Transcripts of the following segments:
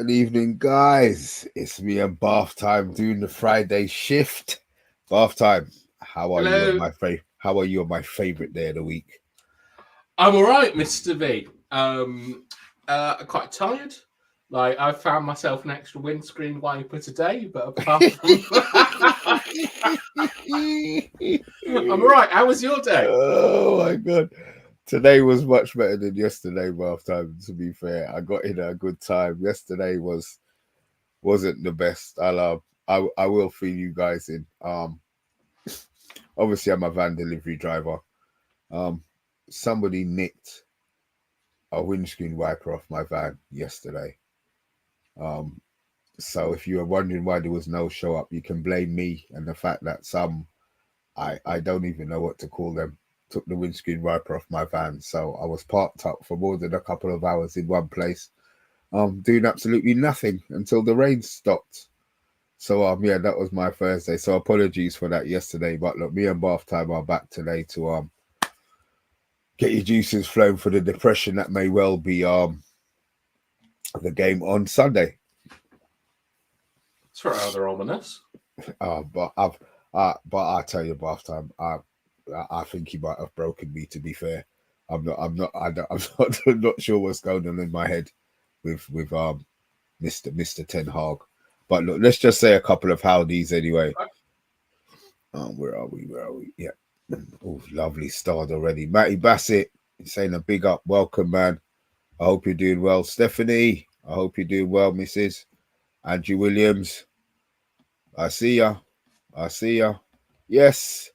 Good evening, guys. It's me and Bath Time doing the Friday shift. Bath Time. How are you on Hello. my favorite? How are you on my favorite day of the week? I'm all right, Mr. V. Quite tired. Like I found myself an extra windscreen wiper today, but apart from I'm all right. How was your day? Oh my god. Today was much better than yesterday, Bath Time, to be fair. I got in at a good time. Yesterday wasn't the best. I will fill you guys in. Obviously I'm a van delivery driver. Um Somebody nicked a windscreen wiper off my van yesterday. Um, so if you were wondering why there was no show up, you can blame me and the fact that I don't even know what to call them, took the windscreen wiper off my van. So I was parked up for more than a couple of hours in one place, doing absolutely nothing until the rain stopped. So yeah, that was my Thursday. So apologies for that yesterday. But look, me and Bath Time are back today to get your juices flowing for the depression that may well be the game on Sunday. It's rather ominous. But I tell you, Bath Time, I think he might have broken me. To be fair, I'm not, I'm not sure what's going on in my head with Mister Ten Hag. But look, let's just say a couple of howdies anyway. Where are we? Where are we? Yeah. Oh, lovely start already. Matty Bassett saying a big up, welcome, man. I hope you're doing well, Stephanie. I hope you're doing well, Mrs. Angie Williams. I see ya. I see ya. Yes.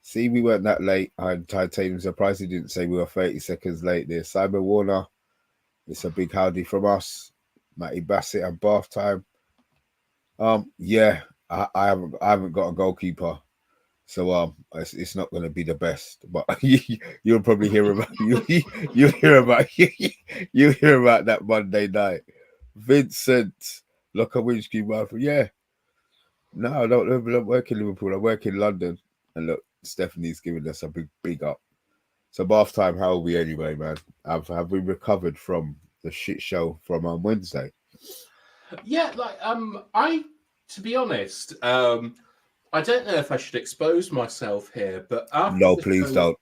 See, we weren't that late. I'm surprised he didn't say we were 30 seconds late there. Simon Warner, it's a big howdy from us. Matty Bassett and Bath Time. Yeah, I haven't got a goalkeeper. So it's not going to be the best, but you'll probably hear about you hear about you hear about that Monday night. Vincent, look a windscreen wiper. Yeah, no, I don't work in Liverpool. I work in London. And look, Stephanie's giving us a big up. So Bath Time, how are we anyway, man? Have we recovered from the shit show from on Wednesday? Yeah, to be honest, I don't know if I should expose myself here, but after No, the please show,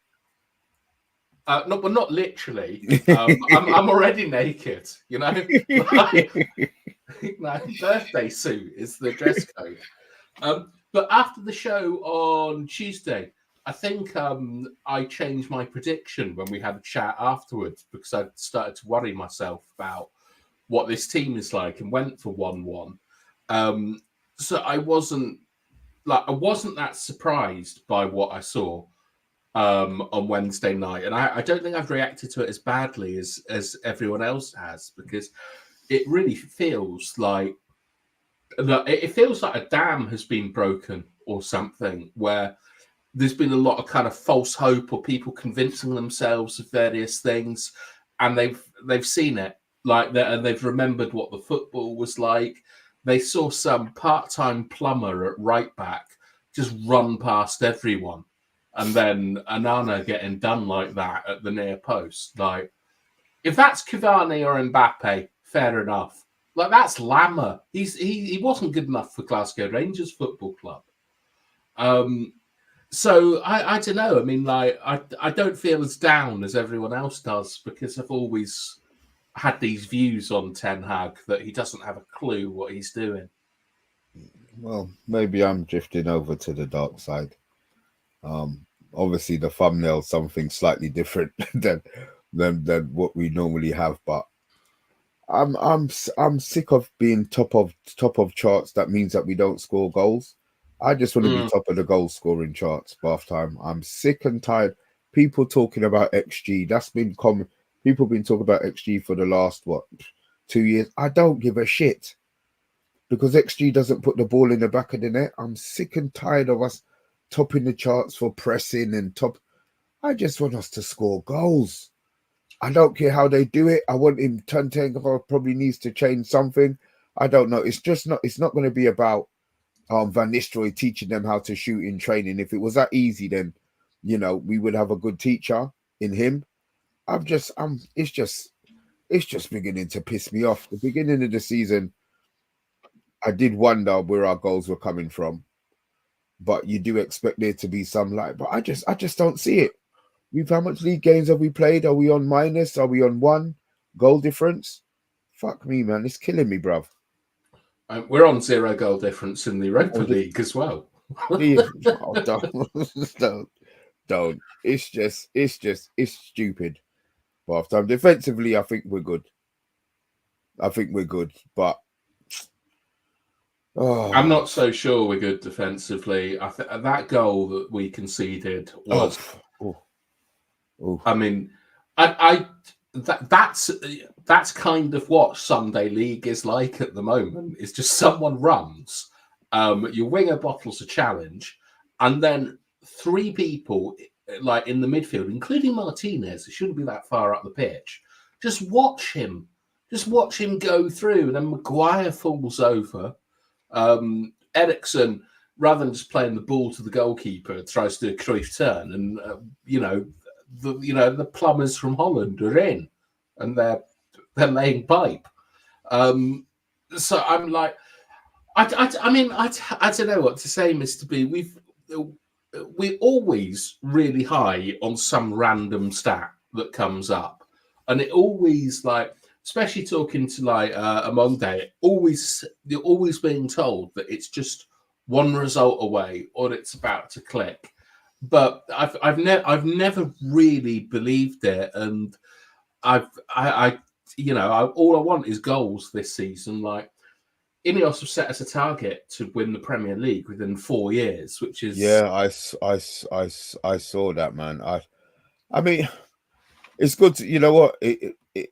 don't. no, well, not literally. I'm already naked, you know. Like birthday suit is the dress code. But after the show on Tuesday, I think I changed my prediction when we had a chat afterwards because I started to worry myself about what this team is like and went for 1-1. So I wasn't that surprised by what I saw on Wednesday night, and I don't think I've reacted to it as badly as everyone else has because it really feels like a dam has been broken or something where there's been a lot of kind of false hope or people convincing themselves of various things, and they've seen it like that, and they've remembered what the football was like. They saw some part-time plumber at right back just run past everyone, and then Anana getting done like that at the near post. Like, if that's Cavani or Mbappe, fair enough. Like, that's Lammer. He wasn't good enough for Glasgow Rangers Football Club. So I don't know. I mean, like I don't feel as down as everyone else does because I've always had these views on Ten Hag that he doesn't have a clue what he's doing. Well, maybe I'm drifting over to the dark side. Obviously the thumbnail's something slightly different than what we normally have, but I'm sick of being top of charts. That means that we don't score goals. I just want to be top of the goal scoring charts, Bath Time. I'm sick and tired. People talking about XG. That's been common. People been talking about XG for the last 2 years. I don't give a shit because XG doesn't put the ball in the back of the net. I'm sick and tired of us topping the charts for pressing and top. I just want us to score goals. I don't care how they do it. I want him. Tuntenko probably needs to change something. I don't know. It's just not. It's not going to be about Van Nistelrooy teaching them how to shoot in training. If it was that easy, then we would have a good teacher in him. It's it's just beginning to piss me off. The beginning of the season, I did wonder where our goals were coming from, but you do expect there to be some light. But I just don't see it. How much league games have we played? Are we on minus? Are we on 1 goal difference? Fuck me, man. It's killing me, bruv. We're on 0 goal difference in the Europa League as well. Oh, don't. It's stupid. But half time defensively, I think we're good. But I'm not so sure we're good defensively. That goal that we conceded was. I mean, that's kind of what Sunday League is like at the moment. It's just someone runs, your winger bottles a challenge, and then 3 people like in the midfield, including Martinez, it shouldn't be that far up the pitch. Just watch him go through, and then Maguire falls over. Eriksen, rather than just playing the ball to the goalkeeper, tries to do a Cruyff turn, and the plumbers from Holland are in, and they're laying pipe. So I'm like, I mean, I don't know what to say, Mr. B. We're always really high on some random stat that comes up, and it always, like, especially talking to like Amonde, you're always being told that it's just 1 result away or it's about to click. But I've never really believed it, and all I want is goals this season. Like, Ineos have set us a target to win the Premier League within 4 years, which is I saw that, man. I mean, it's good to, you know what?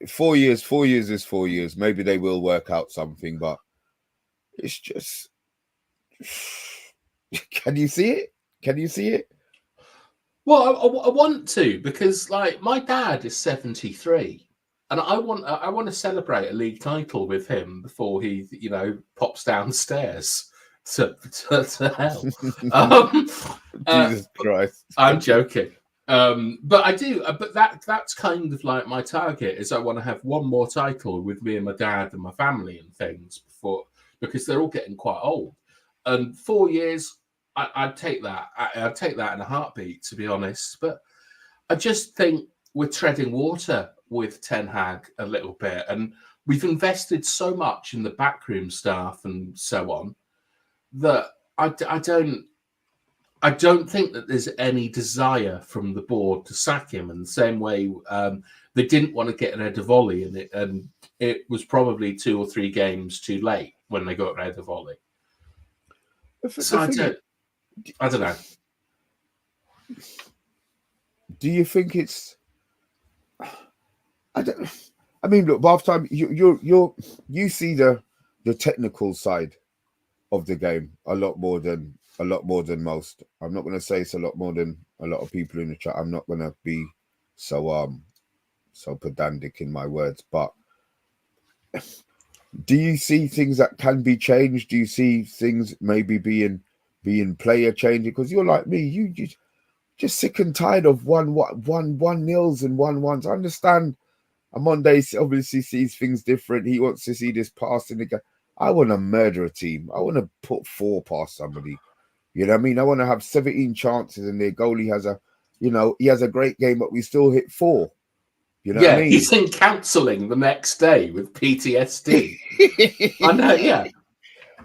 4 years is 4 years. Maybe they will work out something, but it's just. Can you see it? Well, I want to, because like my dad is 73. And I want to celebrate a league title with him before he, pops downstairs to hell. Jesus Christ! I'm joking, but I do. But that's kind of like my target. Is I want to have 1 more title with me and my dad and my family and things because they're all getting quite old. And 4 years, I'd take that. I'd take that in a heartbeat, to be honest. But I just think we're treading water with Ten Hag a little bit, and we've invested so much in the backroom staff and so on that I don't think that there's any desire from the board to sack him in the same way they didn't want to get rid of Ollie, and it was probably 2 or 3 games too late when they got rid of Ollie. So I don't know. Do you think it's? I mean, look, half time you see the technical side of the game a lot more than most. I'm not going to say it's a lot more than a lot of people in the chat. I'm not going to be so pedantic in my words, but do you see things that can be changed? Do you see things maybe being player changing? Because you're like me, you just sick and tired of 1-1 and 1-1s. I understand. Amonde obviously sees things different. He wants to see this pass in the game. I want to murder a team. I want to put 4 past somebody. You know what I mean? I want to have 17 chances and their goalie has he has a great game, but we still hit 4. You know what I mean? He's in counselling the next day with PTSD. I know, yeah.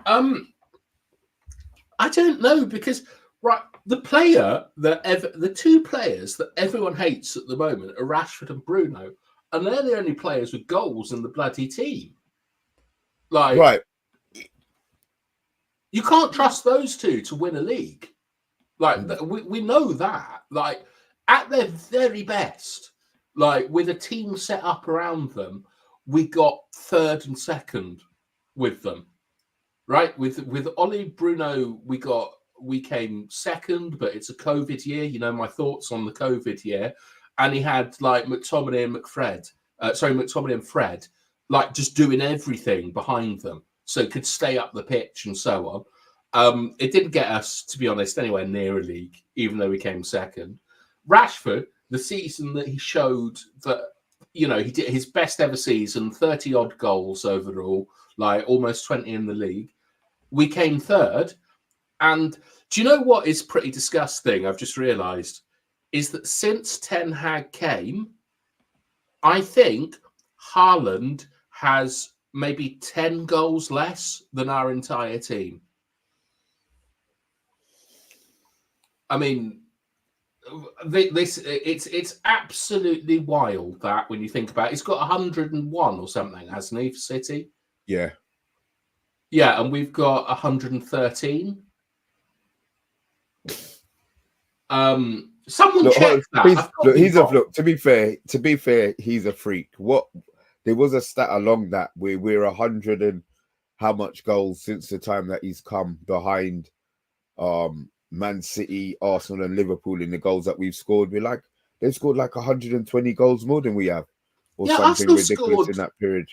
I don't know, because the 2 players that everyone hates at the moment are Rashford and Bruno, and they're the only players with goals in the bloody team. Like, right. You can't trust those 2 to win a league. Like, we know that. Like, at their very best, like, with a team set up around them, we got 3rd and 2nd with them. Right? With Ollie, Bruno, we came 2nd, but it's a COVID year. You know my thoughts on the COVID year. And he had like McTominay and Fred, like just doing everything behind them, so could stay up the pitch and so on. It didn't get us, to be honest, anywhere near a league, even though we came 2nd. Rashford, the season that he showed that you know, he did his best ever season, 30 odd goals overall, like almost 20 in the league. We came third. And do you know what is pretty disgusting? I've just realised is that since Ten Hag came, I think Haaland has maybe 10 goals less than our entire team. I mean, it's absolutely wild that when you think about it, he's got 101 or something, hasn't he, for City? Yeah. Yeah, and we've got 113. Someone Look, check that. To be fair, he's a freak. There was a stat along that where we're 100 and how much goals since the time that he's come behind Man City, Arsenal, and Liverpool in the goals that we've scored. They've scored like 120 goals more than we have, or Yeah, something Arsenal ridiculous scored, in that period.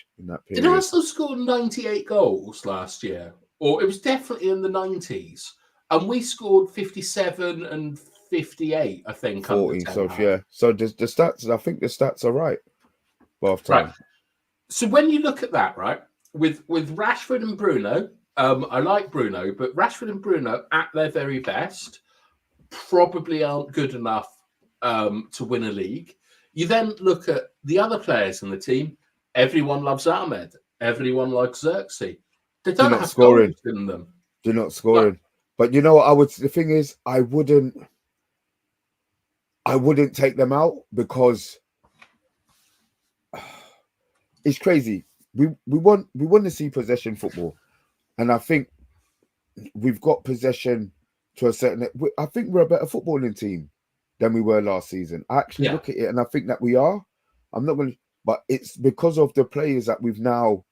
Did Arsenal score 98 goals last year? Or it was definitely in the 90s. And we scored 57 and 58, I think. 40. So yeah. So the stats, I think the stats are right. Both time. Right. So when you look at that, right, with Rashford and Bruno, I like Bruno, but Rashford and Bruno at their very best probably aren't good enough to win a league. You then look at the other players in the team. Everyone loves Ahmed. Everyone likes Xerxes. They don't have goals in them. They're not scoring. But you know what? The thing is, I wouldn't take them out because it's crazy. We want to see possession football, and I think we've got possession to a certain. I think we're a better footballing team than we were last season. I actually look at it, and I think that we are. I'm not going to, but it's because of the players that we've now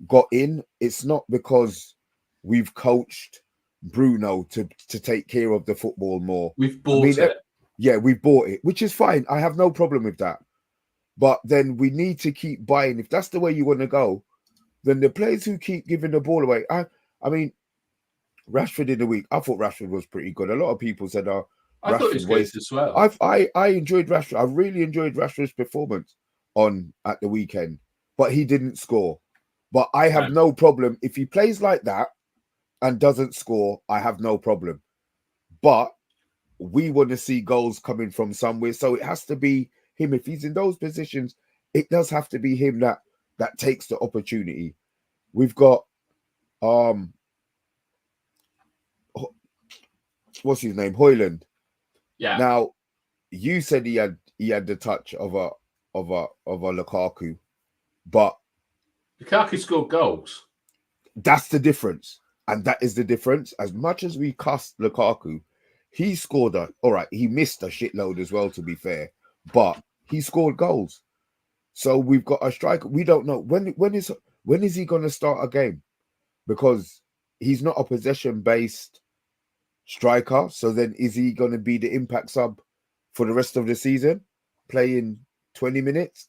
got in. It's not because we've coached Bruno to take care of the football more. We've bought it. Yeah, we've bought it, which is fine. I have no problem with that. But then we need to keep buying. If that's the way you want to go, then the players who keep giving the ball away. I mean, Rashford in the week, I thought Rashford was pretty good. A lot of people said, "Oh, I thought he was good as well." I enjoyed Rashford. I really enjoyed Rashford's performance at the weekend, but he didn't score. But I have no problem if he plays like that and doesn't score. I have no problem. But we want to see goals coming from somewhere, so it has to be him. If he's in those positions, it does have to be him that takes the opportunity. We've got what's his name, Højlund. Yeah. Now, you said he had the touch of a Lukaku, but Lukaku scored goals. That's the difference, and that is the difference. As much as we cussed Lukaku, he scored all right. He missed a shitload as well, to be fair, but he scored goals. So we've got a striker. We don't know when is he going to start a game, because he's not a possession-based striker. So then is he going to be the impact sub for the rest of the season, playing 20 minutes,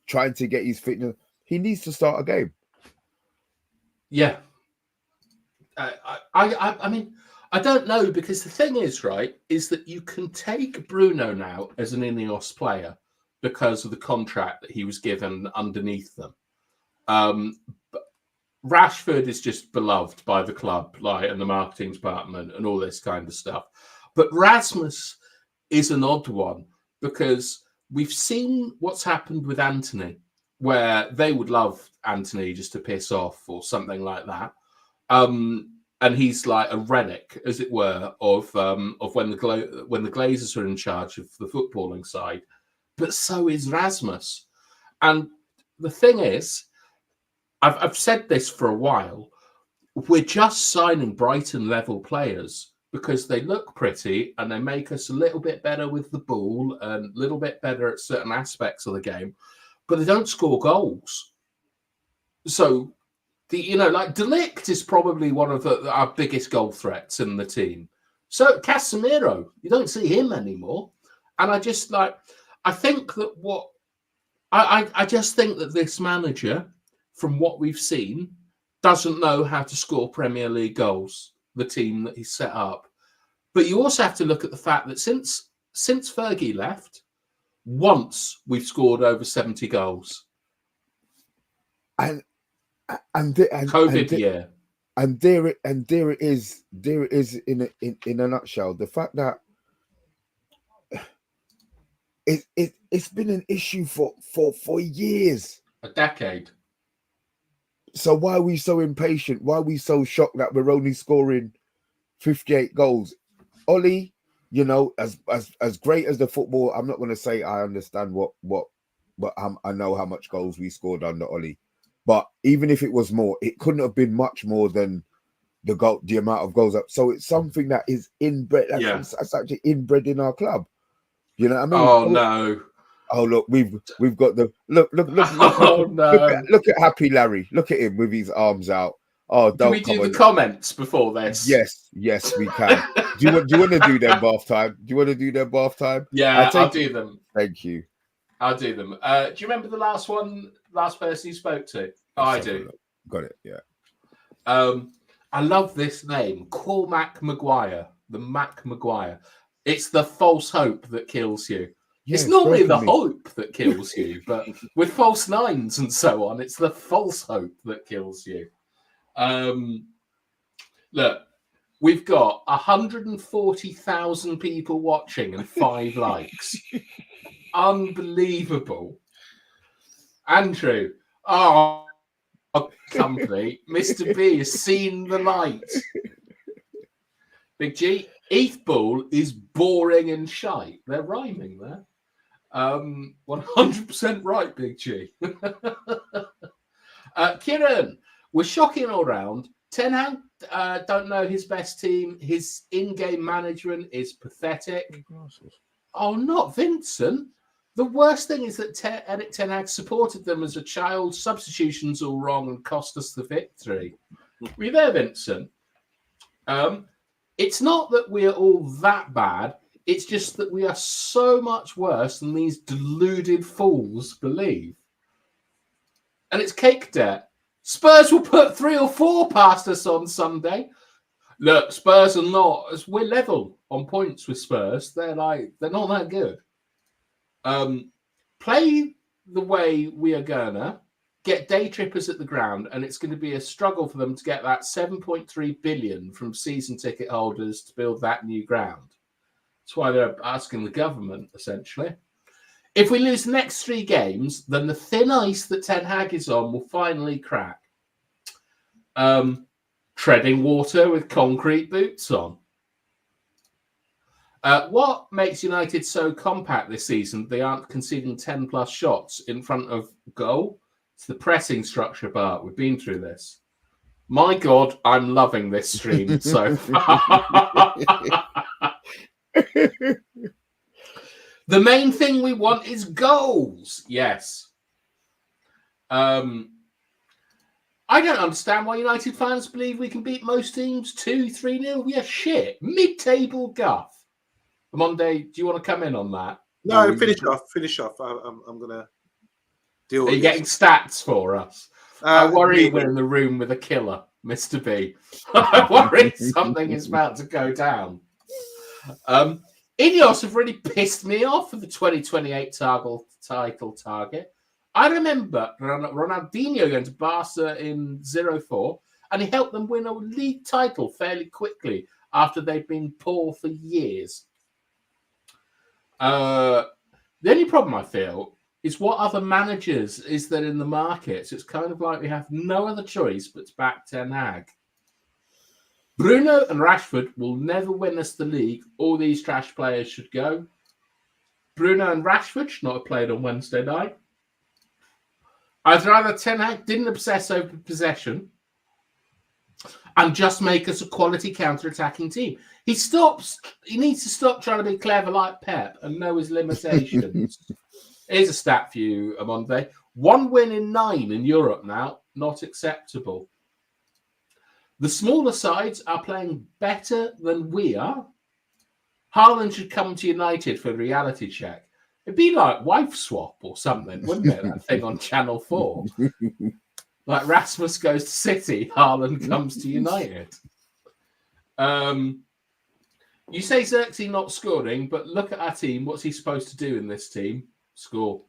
trying to get his fitness? He needs to start a game. Yeah. I mean, I don't know, because the thing is, right, is that you can take Bruno now as an Ineos player because of the contract that he was given underneath them. But Rashford is just beloved by the club, and the marketing department and all this kind of stuff. But Rasmus is an odd one, because we've seen what's happened with Anthony, where they would love Anthony just to piss off or something like that. And he's like a relic, as it were, of when the Glazers are in charge of the footballing side. But so is Rasmus. And the thing is, I've said this for a while, we're just signing Brighton level players because they look pretty and they make us a little bit better with the ball and a little bit better at certain aspects of the game, but they don't score goals. So, De Ligt is probably one of our biggest goal threats in the team. So Casemiro, you don't see him anymore. And I just think that I just think that this manager, from what we've seen, doesn't know how to score Premier League goals, the team that he's set up. But you also have to look at the fact that since Fergie left, Once we've scored over 70 goals. And COVID year. And there it is in a nutshell. The fact that it's been an issue for years, a decade. So why are we so impatient? Why are we so shocked that we're only scoring 58 goals? Ollie, you know, as great as the football, I'm not going to say I understand but I know how much goals we scored under Ollie. But even if it was more, it couldn't have been much more than the amount of goals up. So it's something that is inbred. That's actually inbred in our club. You know what I mean? Oh no! Oh look, we've got the look. Oh no! Look at Happy Larry. Look at him with his arms out. Oh, can we do the comments before this? Yes, we can. do you want to do their bath time? Do you want to do their bath time? Yeah, I'll do them. Thank you. I'll do them. Do you remember the last person you spoke to? Oh, I do. Got it. Yeah. I love this name, Cormac Maguire. The Mac Maguire. It's the false hope that kills you. Yeah, it's normally the hope that kills you, but with false nines and so on, it's the false hope that kills you. Look, we've got 140,000 people watching and 5 likes. Unbelievable. Andrew, company, Mr. B has seen the light. Big G, Eithball is boring and shite. They're rhyming there. 100% right, Big G. Kieran, we're shocking all round. Ten Hag don't know his best team. His in-game management is pathetic. Oh, not Vincent. The worst thing is that Eric Ten Hag supported them as a child. Substitutions all wrong and cost us the victory. Were you there, Vincent? It's not that we're all that bad. It's just that we are so much worse than these deluded fools believe. And it's cake debt. Spurs will put 3 or 4 past us on Sunday. Look, Spurs are not, as we're level on points with Spurs. They're not that good. Play the way we are gonna get day trippers at the ground, and it's going to be a struggle for them to get that 7.3 billion from season ticket holders to build that new ground. That's why they're asking the government, essentially. If we lose the next 3 games, then the thin ice that Ten Hag is on will finally crack. Treading water with concrete boots on. What makes United so compact this season? They aren't conceding 10 plus shots in front of goal. It's the pressing structure, Bart. We've been through this. My God, I'm loving this stream so far. The main thing we want is goals. Yes. I don't understand why United fans believe we can beat most teams 2-3-0. We are shit. Mid-table guff. Monday, do you want to come in on that? No, finish off. I'm going to deal with Are you getting stats for us? I worry we're in the room with a killer, Mr. B. I worry something is about to go down. Ineos have really pissed me off for the 2028 title target. I remember Ronaldinho going to Barca in 04, and he helped them win a league title fairly quickly after they'd been poor for years. The only problem I feel is what other managers is there in the market. So it's kind of like we have no other choice but to back Ten Hag. Bruno and Rashford will never win us the league. All these trash players should go. Bruno and Rashford should not have played on Wednesday night. I'd rather Ten Hag didn't obsess over possession and just make us a quality counter-attacking team. He needs to stop trying to be clever like Pep and know his limitations. Here's a stat for you, Amonde. 1 win in 9 in Europe now. Not acceptable. The smaller sides are playing better than we are. Haaland should come to United for a reality check. It'd be like wife swap or something, wouldn't it? That thing on Channel 4. Like Rasmus goes to City, Haaland comes to United. You say Xerxes not scoring, but look at our team. What's he supposed to do in this team? Score.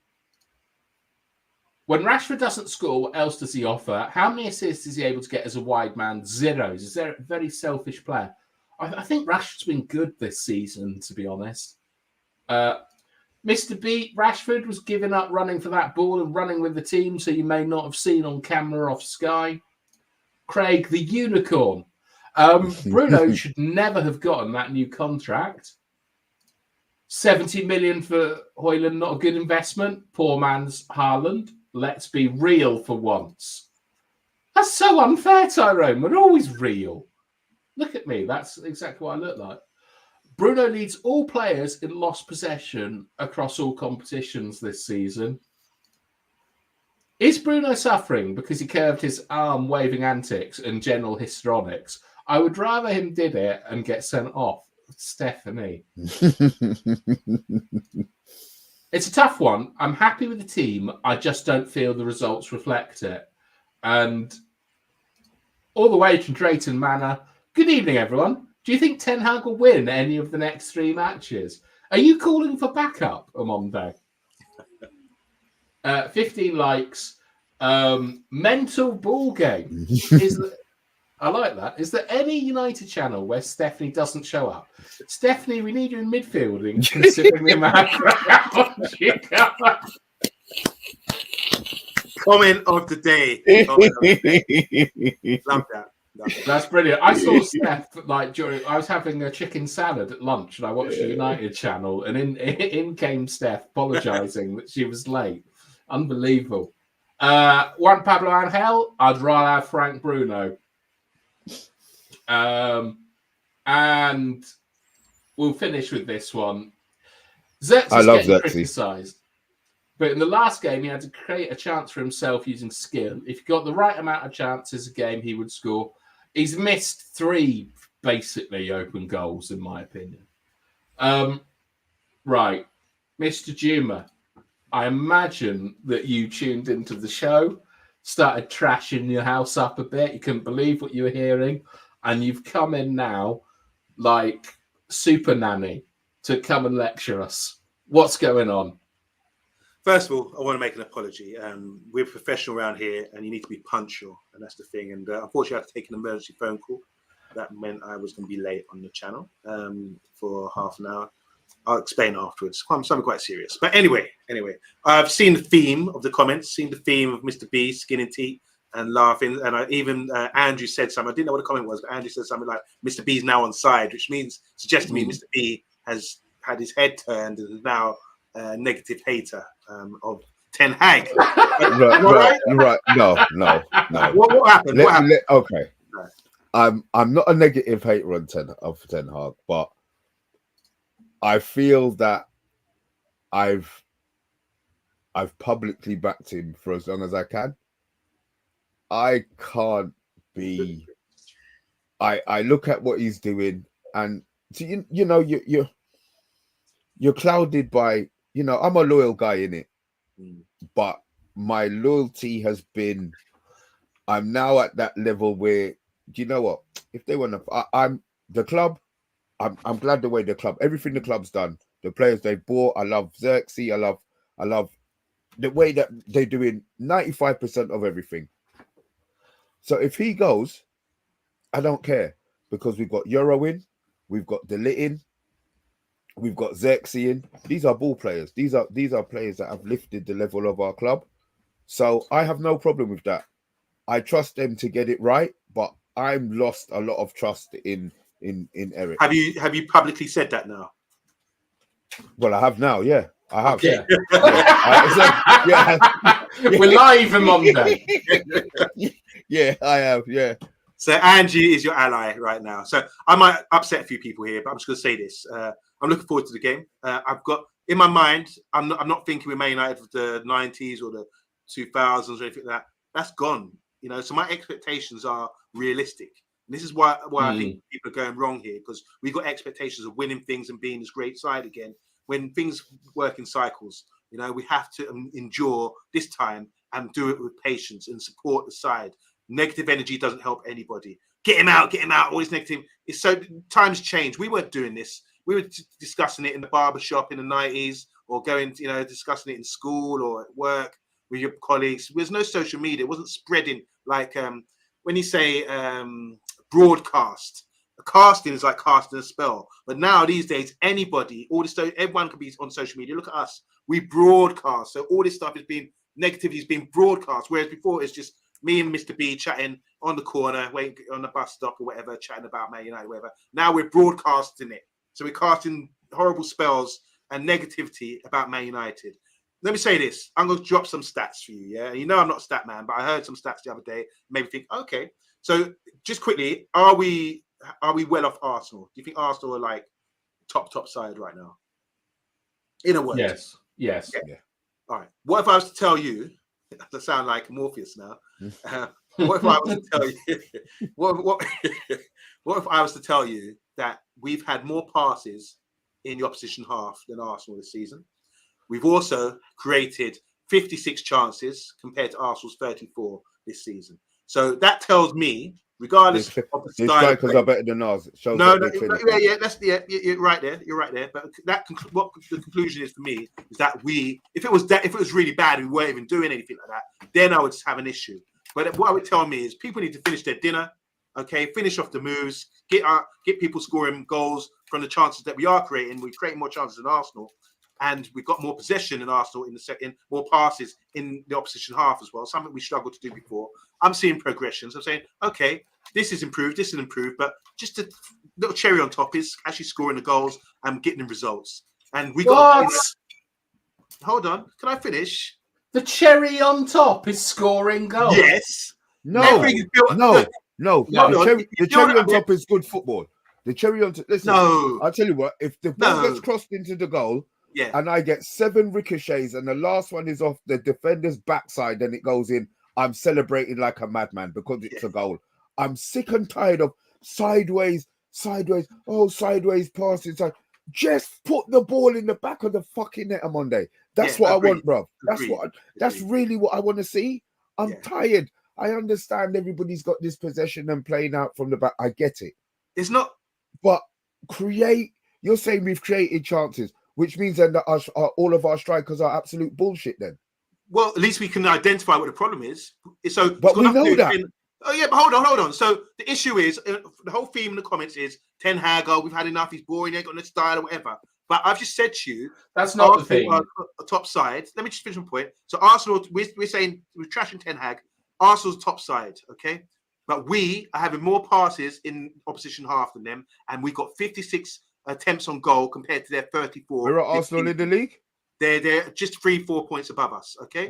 When Rashford doesn't score, what else does he offer? How many assists is he able to get as a wide man? Zeros. Is there a very selfish player? I think Rashford's been good this season, to be honest. Mr. B, Rashford was giving up running for that ball and running with the team, so you may not have seen on camera off Sky. Craig, the unicorn. Bruno should never have gotten that new contract. 70 million for Højlund, not a good investment. Poor man's Haaland. Let's be real for once. That's so unfair, Tyrone. We're always real. Look at me. That's exactly what I look like. Bruno leads all players in lost possession across all competitions this season. Is Bruno suffering because he curved his arm waving antics and general histrionics? I would rather him did it and get sent off. Stephanie. It's a tough one. I'm happy with the team. I just don't feel the results reflect it. And all the way from Drayton Manor. Good evening, everyone. Do you think Ten Hag will win any of the next 3 matches? Are you calling for backup, Amondo? 15 likes. Mental ball game. I like that. Is there any United channel where Stephanie doesn't show up? Stephanie, we need you in midfielding, considering the amount of you cover. Comment of the day. Love that. That's brilliant. I saw Steph I was having a chicken salad at lunch, and I watched the United channel, and in came Steph apologising that she was late. Unbelievable. Juan Pablo Angel, I'd rather have Frank Bruno. And we'll finish with this one. Zerx is getting criticised, but in the last game, he had to create a chance for himself using skill. If he got the right amount of chances a game, he would score. He's missed 3 basically open goals, in my opinion. Right, Mr. Juma, I imagine that you tuned into the show, started trashing your house up a bit. You couldn't believe what you were hearing. And you've come in now like super nanny to come and lecture us. What's going on? First of all, I want to make an apology. We're professional around here, and you need to be punctual, and that's the thing. And unfortunately, I had to take an emergency phone call. That meant I was going to be late on the channel for half an hour. I'll explain afterwards. Something quite serious. But anyway, I've seen the theme of the comments, seen the theme of Mr. B, skinning teeth and laughing. And Andrew said something. I didn't know what the comment was, but Andrew said something like, Mr. B's now on side, which suggests to me Mr. B has had his head turned and is now a negative hater of Ten Hag. Right. No. What happened? Okay. I'm not a negative hater of Ten Hag, but I feel that I've publicly backed him for as long as I can. I can't be. I look at what he's doing, and so you're clouded by. I'm a loyal guy in it, but my loyalty has been. I'm now at that level where, do you know what? If they want to, I'm the club. I'm glad the way the club, everything the club's done, the players they bought. I love Xerxes. I love the way that they're doing 95% of everything. So if he goes, I don't care, because we've got Euro in, we've got De Ligt in, we've got Xerxes in. These are ball players. These are players that have lifted the level of our club. So I have no problem with that. I trust them to get it right, but I'm lost a lot of trust in Eric. Have you publicly said that now? Well, I have now. Yeah, I have. Okay. Yeah. We're live on Monday. Yeah, I have. Yeah. So Angie is your ally right now. So I might upset a few people here, but I'm just going to say this. I'm looking forward to the game. I've got in my mind. I'm not thinking we're Man United of the 90s or the 2000s or anything like that. That's gone. So my expectations are realistic. And this is why I think people are going wrong here, because we've got expectations of winning things and being this great side again. When things work in cycles, we have to endure this time and do it with patience and support the side. Negative energy doesn't help anybody. Get him out, always negative. It's so times change. We weren't doing this. We were discussing it in the barber shop in the 90s or going, discussing it in school or at work with your colleagues. There's no social media. It wasn't spreading like when you say broadcast. Casting is like casting a spell. But now these days, anybody, everyone can be on social media. Look at us. We broadcast. So all this stuff is being negativity is being broadcast. Whereas before it's just me and Mr. B chatting on the corner, waiting on the bus stop or whatever, chatting about Man United, whatever. Now we're broadcasting it. So we're casting horrible spells and negativity about Man United. Let me say this. I'm going to drop some stats for you. Yeah. You know, I'm not a stat man, but I heard some stats the other day. Made me think, okay. So just quickly, are we well off Arsenal? Do you think Arsenal are like top side right now? In a word. Yes. Yeah. All right. What if I was to tell you, to sound like Morpheus now, what if I was to tell you, what if I was to tell you that we've had more passes in the opposition half than Arsenal this season? We've also created 56 chances compared to Arsenal's 34 this season. So that tells me, regardless of the style, strikers are better than ours. You're right there. You're right there. But what the conclusion is for me is that if it was really bad, we weren't even doing anything like that, then I would have an issue. But what I would tell me is people need to finish their dinner. Okay, finish off the moves, get people scoring goals from the chances that we are creating. We're creating more chances than Arsenal. And we've got more possession in Arsenal in the second, more passes in the opposition half as well. Something we struggled to do before. I'm seeing progressions. I'm saying, okay, this is improved, but just a little cherry on top is actually scoring the goals and getting the results. And we got. Hold on, can I finish? The cherry on top is scoring goals. Yes. No. The cherry on top is good football. The cherry on top. Listen, I'll tell you what. If the ball gets crossed into the goal. Yeah. And I get 7 ricochets and the last one is off the defender's backside and it goes in, I'm celebrating like a madman because it's a goal. I'm sick and tired of sideways passing. Just put the ball in the back of the fucking net on Monday. That's what I want, bro. That's really what I want to see. I'm tired. I understand everybody's got this possession and playing out from the back. I get it. It's not. But you're saying we've created chances. Which means then that all of our strikers are absolute bullshit then. Well, at least we can identify what the problem is. But we know that. Oh, yeah, but hold on. So the issue is, the whole theme in the comments is, Ten Hag, we've had enough, he's boring, he ain't got no style or whatever. But I've just said to you, that's not the thing. Top side. Let me just finish my point. So Arsenal, we're saying, we're trashing Ten Hag. Arsenal's top side, okay? But we are having more passes in opposition half than them, and we've got 56 attempts on goal compared to their 34. We're at Arsenal in the league? They're just 3-4 points above us. Okay.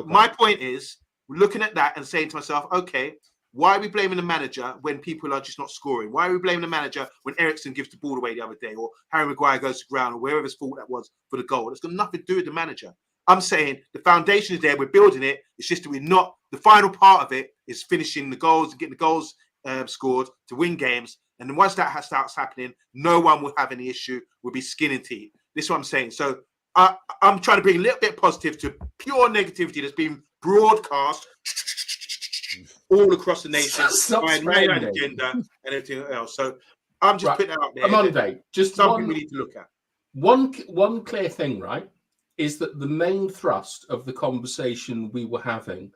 My point is, looking at that and saying to myself, okay, why are we blaming the manager when people are just not scoring? Why are we blaming the manager when Eriksen gives the ball away the other day, or Harry Maguire goes to ground, or wherever's fault that was for the goal? It's got nothing to do with the manager. I'm saying the foundation is there. We're building it. It's just that we're not. The final part of it is finishing the goals and getting the goals scored to win games. And then once that starts happening, no one will have any issue. We'll be skin and teeth. This is what I'm saying. So I'm trying to bring a little bit positive to pure negativity that's being broadcast all across the nation by an agenda and everything else. So I'm just putting that out there. Monday, just something we need to look at. One clear thing, right, is that the main thrust of the conversation we were having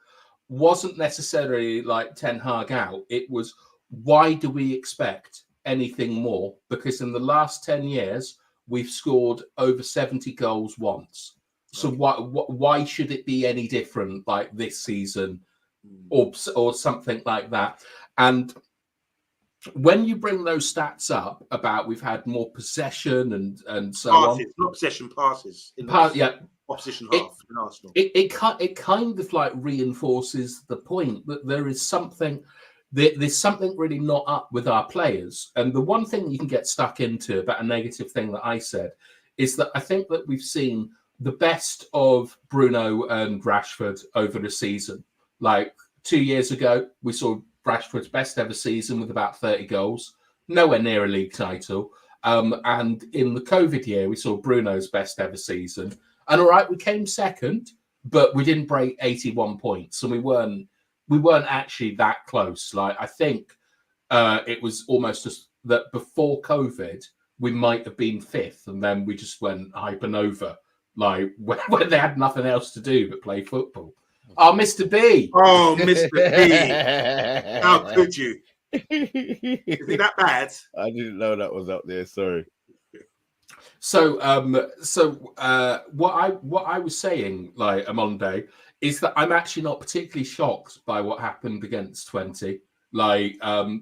wasn't necessarily like Ten Hag out. It was, why do we expect anything more? Because in the last 10 years, we've scored over 70 goals once. So why should it be any different like this season or something like that? And when you bring those stats up about we've had more possession and so passes, on. Not possession, passes. Opposition half in Arsenal. It kind of like reinforces the point that there is something... There's something really not up with our players. And the one thing you can get stuck into about a negative thing that I said is that I think that we've seen the best of Bruno and Rashford over the season. Like 2 years ago, we saw Rashford's best ever season with about 30 goals, nowhere near a league title. And in the COVID year, we saw Bruno's best ever season. And all right, we came second, but we didn't break 81 points. And we weren't actually that close. Like, I think it was almost just that before COVID, we might have been fifth, and then we just went hypernova like when they had nothing else to do but play football. Oh, Mr. B. Oh, Mr. B. How could you? Is it that bad? I didn't know that was up there. Sorry. So, what I was saying, like Amonde, is that I'm actually not particularly shocked by what happened against 20, like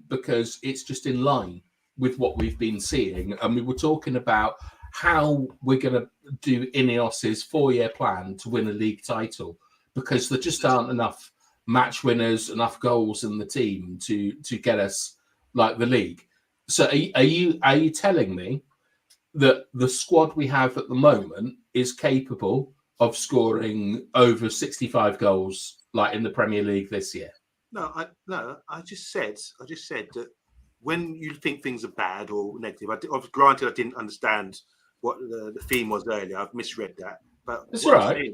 because it's just in line with what we've been seeing, and we were talking about how we're going to do Ineos's 4-year plan to win a league title, because there just aren't enough match winners, enough goals in the team to get us like the league. So, are you telling me that the squad we have at the moment is capable of scoring over 65 goals like in the Premier League this year? No, I just said that when you think things are bad or negative, granted I didn't understand what the theme was earlier. I've misread that. But That's what right.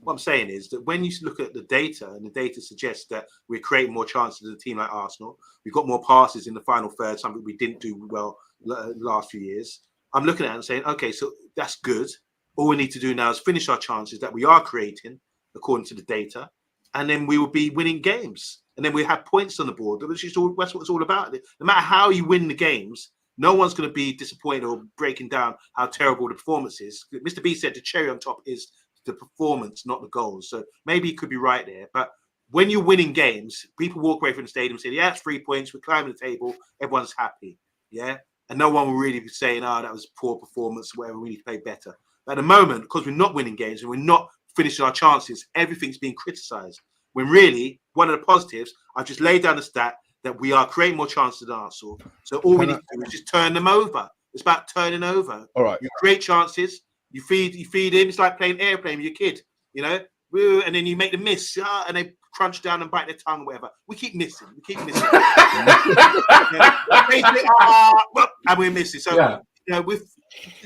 what I'm saying is that when you look at the data, and the data suggests that we're creating more chances than a team like Arsenal, we've got more passes in the final third, something we didn't do well the last few years. I'm looking at it and saying, okay, so that's good. All we need to do now is finish our chances that we are creating according to the data, and then we will be winning games. And then we have points on the board. That's what it's all about. No matter how you win the games, no one's going to be disappointed or breaking down how terrible the performance is. Mr. B said the cherry on top is the performance, not the goals. So maybe he could be right there. But when you're winning games, people walk away from the stadium and say, yeah, it's 3 points. We're climbing the table. Everyone's happy. Yeah. And no one will really be saying, oh, that was poor performance, whatever, we need to play better. But at the moment, because we're not winning games and we're not finishing our chances, everything's being criticised. When really, one of the positives, I've just laid down the stat that we are creating more chances than Arsenal. So all we need to do is just turn them over. It's about turning over. All right. You create chances, you feed in. It's like playing airplane with your kid, you know, and then you make them miss, and they crunch down and bite their tongue, whatever. We keep missing. And we're missing. So, you know, we're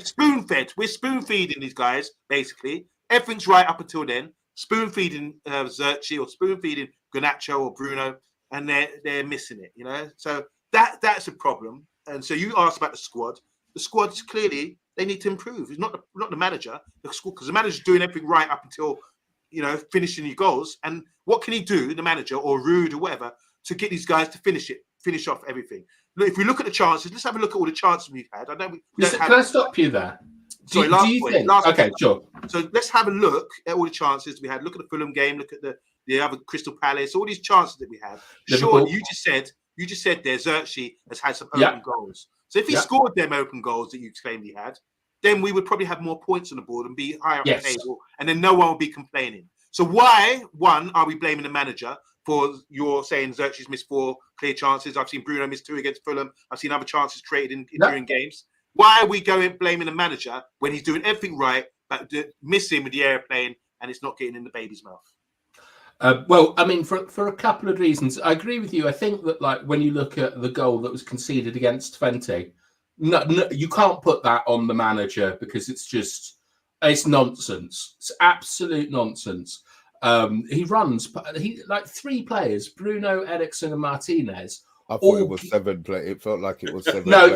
spoon-fed. We're spoon-feeding these guys, basically. Everything's right up until then. Spoon-feeding Zerchi or spoon-feeding Garnacho or Bruno, and they're missing it, you know. So that's a problem. And so you asked about the squad. The squad's clearly, they need to improve. It's not the manager, the squad, because the manager's doing everything right up until, you know, finishing your goals. And what can he do, the manager or Rude or whatever, to get these guys to finish off everything? Look, if we look at the chances, let's have a look at all the chances we've had. I know Can I stop you there? Sorry, do you think? Okay, sure. So let's have a look at all the chances we had. Look at the Fulham game. Look at the other Crystal Palace. All these chances that we have. Sure, you just said there Zerchi has had some open goals. So if he scored them open goals that you claimed he had, then we would probably have more points on the board and be higher up the table, and then no one would be complaining. So why, one, are we blaming the manager for your saying Zerchi's missed 4 clear chances? I've seen Bruno miss 2 against Fulham. I've seen other chances created during games. Why are we blaming the manager when he's doing everything right, but missing with the airplane and it's not getting in the baby's mouth? Well, I mean, for a couple of reasons, I agree with you. I think that, like, when you look at the goal that was conceded against Twente, no, you can't put that on the manager because it's nonsense. It's absolute nonsense. He runs like 3 players: Bruno, Eriksen, and Martinez. I thought it was 7 play. It felt like it was 7. No,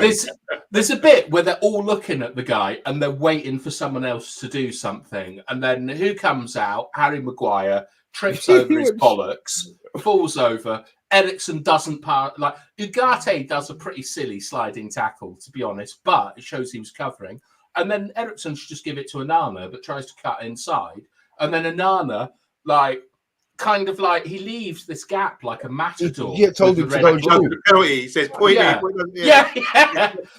there's a bit where they're all looking at the guy and they're waiting for someone else to do something, and then who comes out? Harry Maguire trips over his bollocks, falls over. Eriksen doesn't pass. Like, Ugarte does a pretty silly sliding tackle, to be honest, but it shows he was covering. And then Eriksen should just give it to Onana, but tries to cut inside. And then Onana, kind of like he leaves this gap like a matador. Yeah, told him to go penalty. He says, point yeah.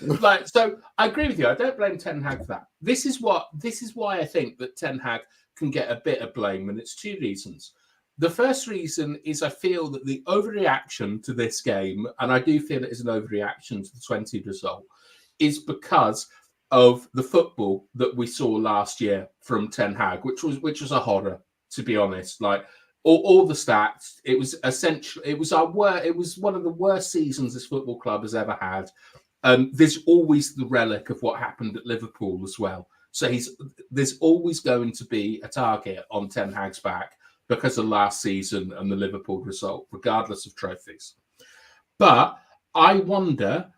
Like, so I agree with you. I don't blame Ten Hag for that. This is why I think that Ten Hag can get a bit of blame, and it's 2 reasons. The first reason is I feel that the overreaction to this game, and I do feel it is an overreaction to the 20 result, is because of the football that we saw last year from Ten Hag, which was a horror, to be honest. Like, all the stats, it was essentially, it was one of the worst seasons this football club has ever had. There's always the relic of what happened at Liverpool as well. So there's always going to be a target on Ten Hag's back because of last season and the Liverpool result, regardless of trophies. But I wonder,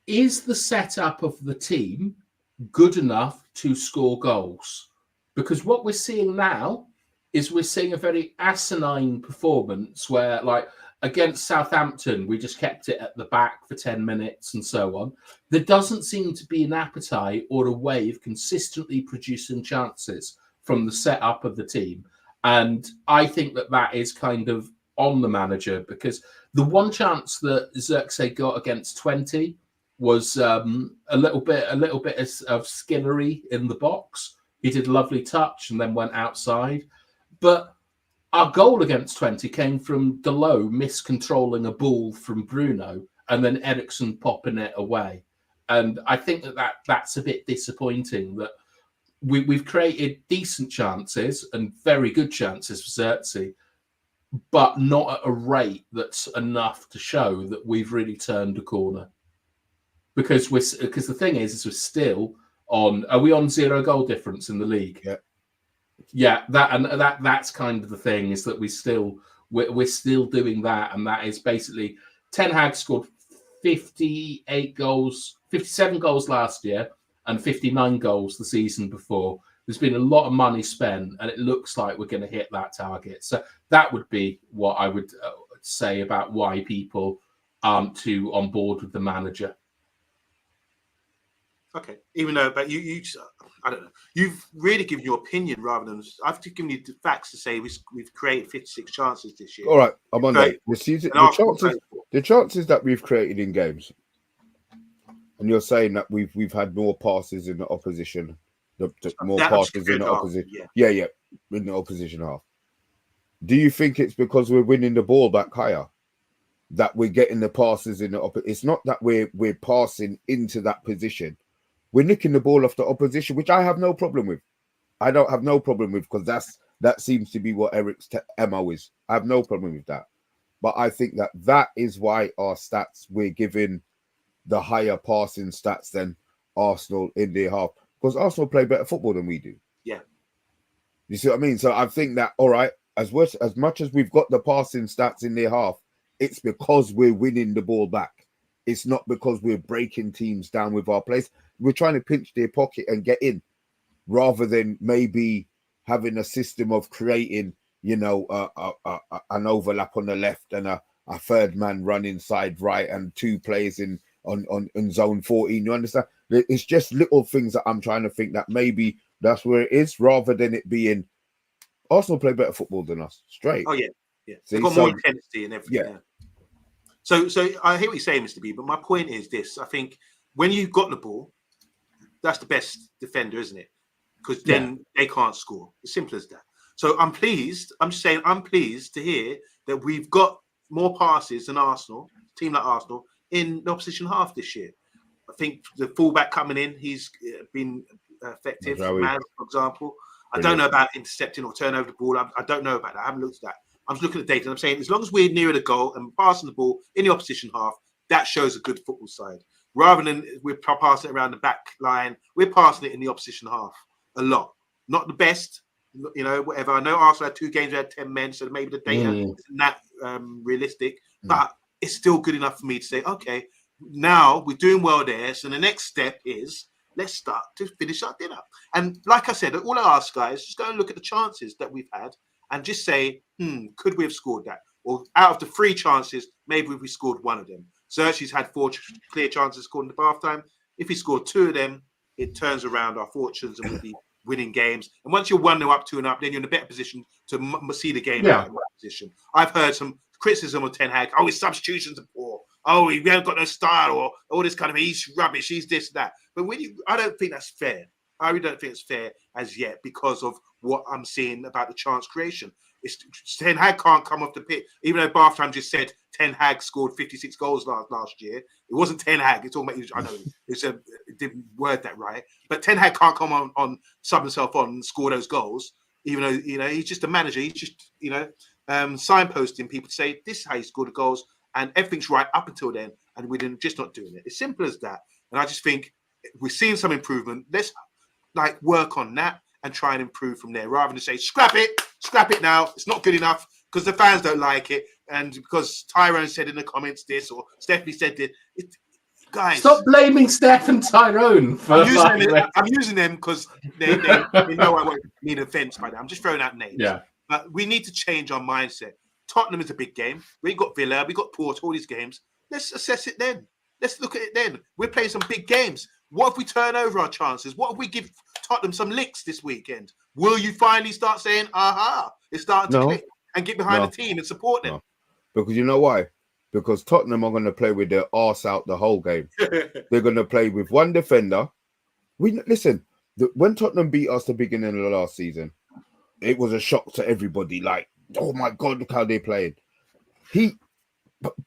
is the setup of the team good enough to score goals? Because what we're seeing now is we're seeing a very asinine performance where, like, against Southampton, we just kept it at the back for 10 minutes and so on. There doesn't seem to be an appetite or a way of consistently producing chances from the setup of the team. And I think that that is kind of on the manager, because the one chance that Xerxes got against 20 was a little bit of Skinnery in the box. He did a lovely touch and then went outside. But our goal against 20 came from Delo miscontrolling a ball from Bruno and then Eriksen popping it away. And I think that's a bit disappointing, that we've created decent chances and very good chances for Xerxes, but not at a rate that's enough to show that we've really turned a corner. Because the thing is we're still on. Are we on 0 goal difference in the league? Yeah. That's kind of the thing, is that we're still doing that, and that is basically Ten Hag scored 58 goals, 57 goals last year, and 59 goals the season before. There's been a lot of money spent, and it looks like we're going to hit that target. So that would be what I would say about why people aren't too on board with the manager. Okay, even though, but you I don't know. You've really given your opinion rather than I've just given you the facts to say we've created 56 chances this year. All right, I'm on that. The chances that we've created in games, and you're saying that we've had more passes in the opposition, more passes in the opposition. Yeah, in the opposition half. Do you think it's because we're winning the ball back higher that we're getting the passes in the opposition? It's not that we're passing into that position. We're nicking the ball off the opposition, which I have no problem with. I don't have no problem with, because that seems to be what Eric's MO is. I have no problem with that. But I think that is why our stats, we're giving the higher passing stats than Arsenal in their half, because Arsenal play better football than we do. Yeah. You see what I mean? So I think that, all right, as much as we've got the passing stats in their half, it's because we're winning the ball back. It's not because we're breaking teams down with our plays. We're trying to pinch their pocket and get in, rather than maybe having a system of creating, an overlap on the left and a third man run inside right and 2 players in zone 14. You understand? It's just little things that I'm trying to think that maybe that's where it is, rather than it being Arsenal play better football than us. Straight. Oh yeah. They've got more intensity and everything. Yeah. So I hear what you're saying, Mr. B, but my point is this: I think when you've got the ball, that's the best defender, isn't it? Because then they can't score. As simple as that. So I'm pleased. I'm just saying I'm pleased to hear that we've got more passes than Arsenal, team like Arsenal, in the opposition half this year. I think the fullback coming in, he's been effective. Maz, for example. Brilliant. I don't know about intercepting or turn over the ball. I don't know about that. I haven't looked at that. I'm just looking at the data and I'm saying as long as we're nearer the goal and passing the ball in the opposition half, that shows a good football side. Rather than we're passing it around the back line, we're passing it in the opposition half a lot. Not the best, whatever. I know Arsenal had 2 games, they had 10 men, so maybe the data isn't that realistic, but it's still good enough for me to say, okay, now we're doing well there. So the next step is let's start to finish our dinner. And like I said, all I ask guys, just go and look at the chances that we've had and just say, could we have scored that? Or out of the 3 chances, maybe we scored 1 of them. Xerxes had 4 clear chances scored in the half-time. If he scored 2 of them, it turns around our fortunes and we'll be winning games. And once you're 1-0 up, 2-0 up, then you're in a better position to see the game out in that position. I've heard some criticism of Ten Hag. Oh, his substitutions are poor. Oh, we haven't got no style, or all this kind of, he's rubbish, he's this, that. But I don't think that's fair. I really don't think it's fair as yet because of what I'm seeing about the chance creation. Ten Hag can't come off the pitch, even though Bartham just said Ten Hag scored 56 goals last year. It wasn't Ten Hag. It's all I know it didn't word that right, but Ten Hag can't come on sub himself on and score those goals. Even though he's just a manager, he's just signposting people to say this is how you score the goals, and everything's right up until then, and we're just not doing it. It's simple as that. And I just think we're seeing some improvement. Let's work on that and try and improve from there, rather than say scrap it now. It's not good enough because the fans don't like it, and because Tyrone said in the comments this or Stephanie said this. Guys, Stop blaming Steph and Tyrone for I'm using them because they know I won't mean offense by that. I'm just throwing out names. Yeah. But we need to change our mindset. Tottenham is a big game. We got Villa, we got Porto, all these games. Let's assess it then. Let's look at it then. We're playing some big games. What if we turn over our chances? What if we give Tottenham some licks this weekend? Will you finally start saying, aha, it's starting to click, and get behind the team and support them? No. Because you know why? Because Tottenham are going to play with their arse out the whole game. They're going to play with one defender. Listen, when Tottenham beat us the beginning of the last season, it was a shock to everybody. Like, oh my God, look how they played.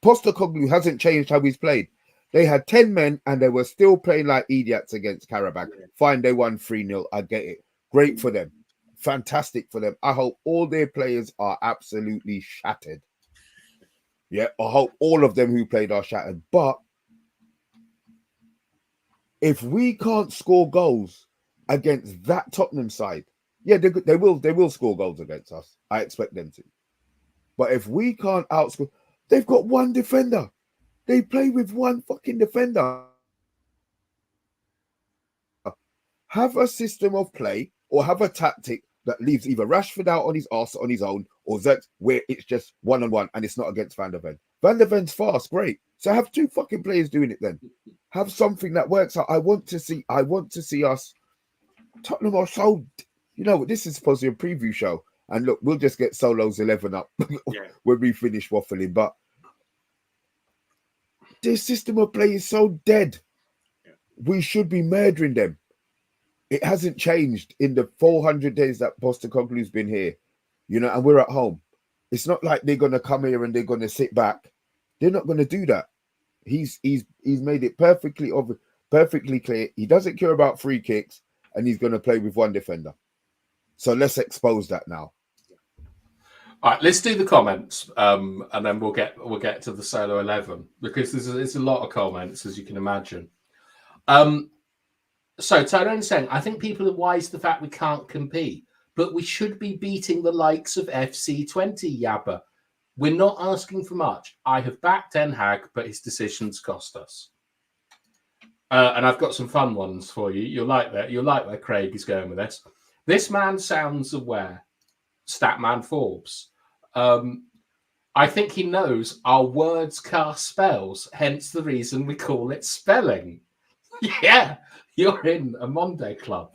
Postecoglou hasn't changed how he's played. They had 10 men and they were still playing like idiots against Karabakh. Fine, they won 3-0. I get it. Great for them. Fantastic for them. I hope all their players are absolutely shattered. Yeah, I hope all of them who played are shattered. But if we can't score goals against that Tottenham side, yeah, they will score goals against us. I expect them to. But if we can't outscore, they've got one defender. They play with one fucking defender. Have a system of play or have a tactic that leaves either Rashford out on his arse on his own or Zerks where it's just one-on-one and it's not against Van der Ven. Van der Ven's fast, great. So have two fucking players doing it then. Have something that works out. I want to see us. Tottenham are so, this is supposed to be a preview show. And look, we'll just get Solo's 11 up when we finish waffling. But their system of play is so dead. We should be murdering them. It hasn't changed in the 400 days that Postecoglou's been here, and we're at home. It's not like they're going to come here and they're going to sit back. They're not going to do that. He's made it perfectly clear. He doesn't care about free kicks and he's going to play with one defender. So let's expose that now. All right, let's do the comments, and then we'll get to the Solo 11 because there's a lot of comments, as you can imagine. So Tyrone's saying, I think people are wise to the fact we can't compete, but we should be beating the likes of FC20, Yabba. We're not asking for much. I have backed Ten Hag, but his decisions cost us. And I've got some fun ones for you. You'll like that. You'll like where Craig is going with this. This man sounds aware. Statman Forbes. I think he knows our words cast spells, hence the reason we call it spelling. Yeah, you're in a Monday club.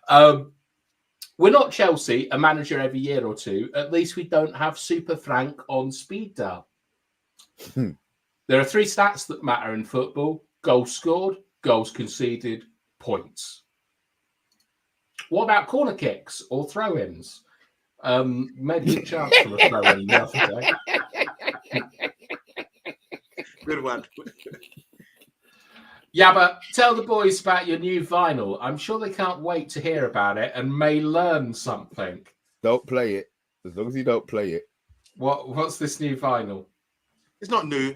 We're not Chelsea, a manager every year or two. At least we don't have Super Frank on speed dial. There are 3 stats that matter in football: goals scored, goals conceded, points. What about corner kicks or throw-ins? Maybe a chance for a throw-in the other day. Good one. Yeah, but tell the boys about your new vinyl. I'm sure they can't wait to hear about it and may learn something. Don't play it. As long as you don't play it. What's this new vinyl? It's not new.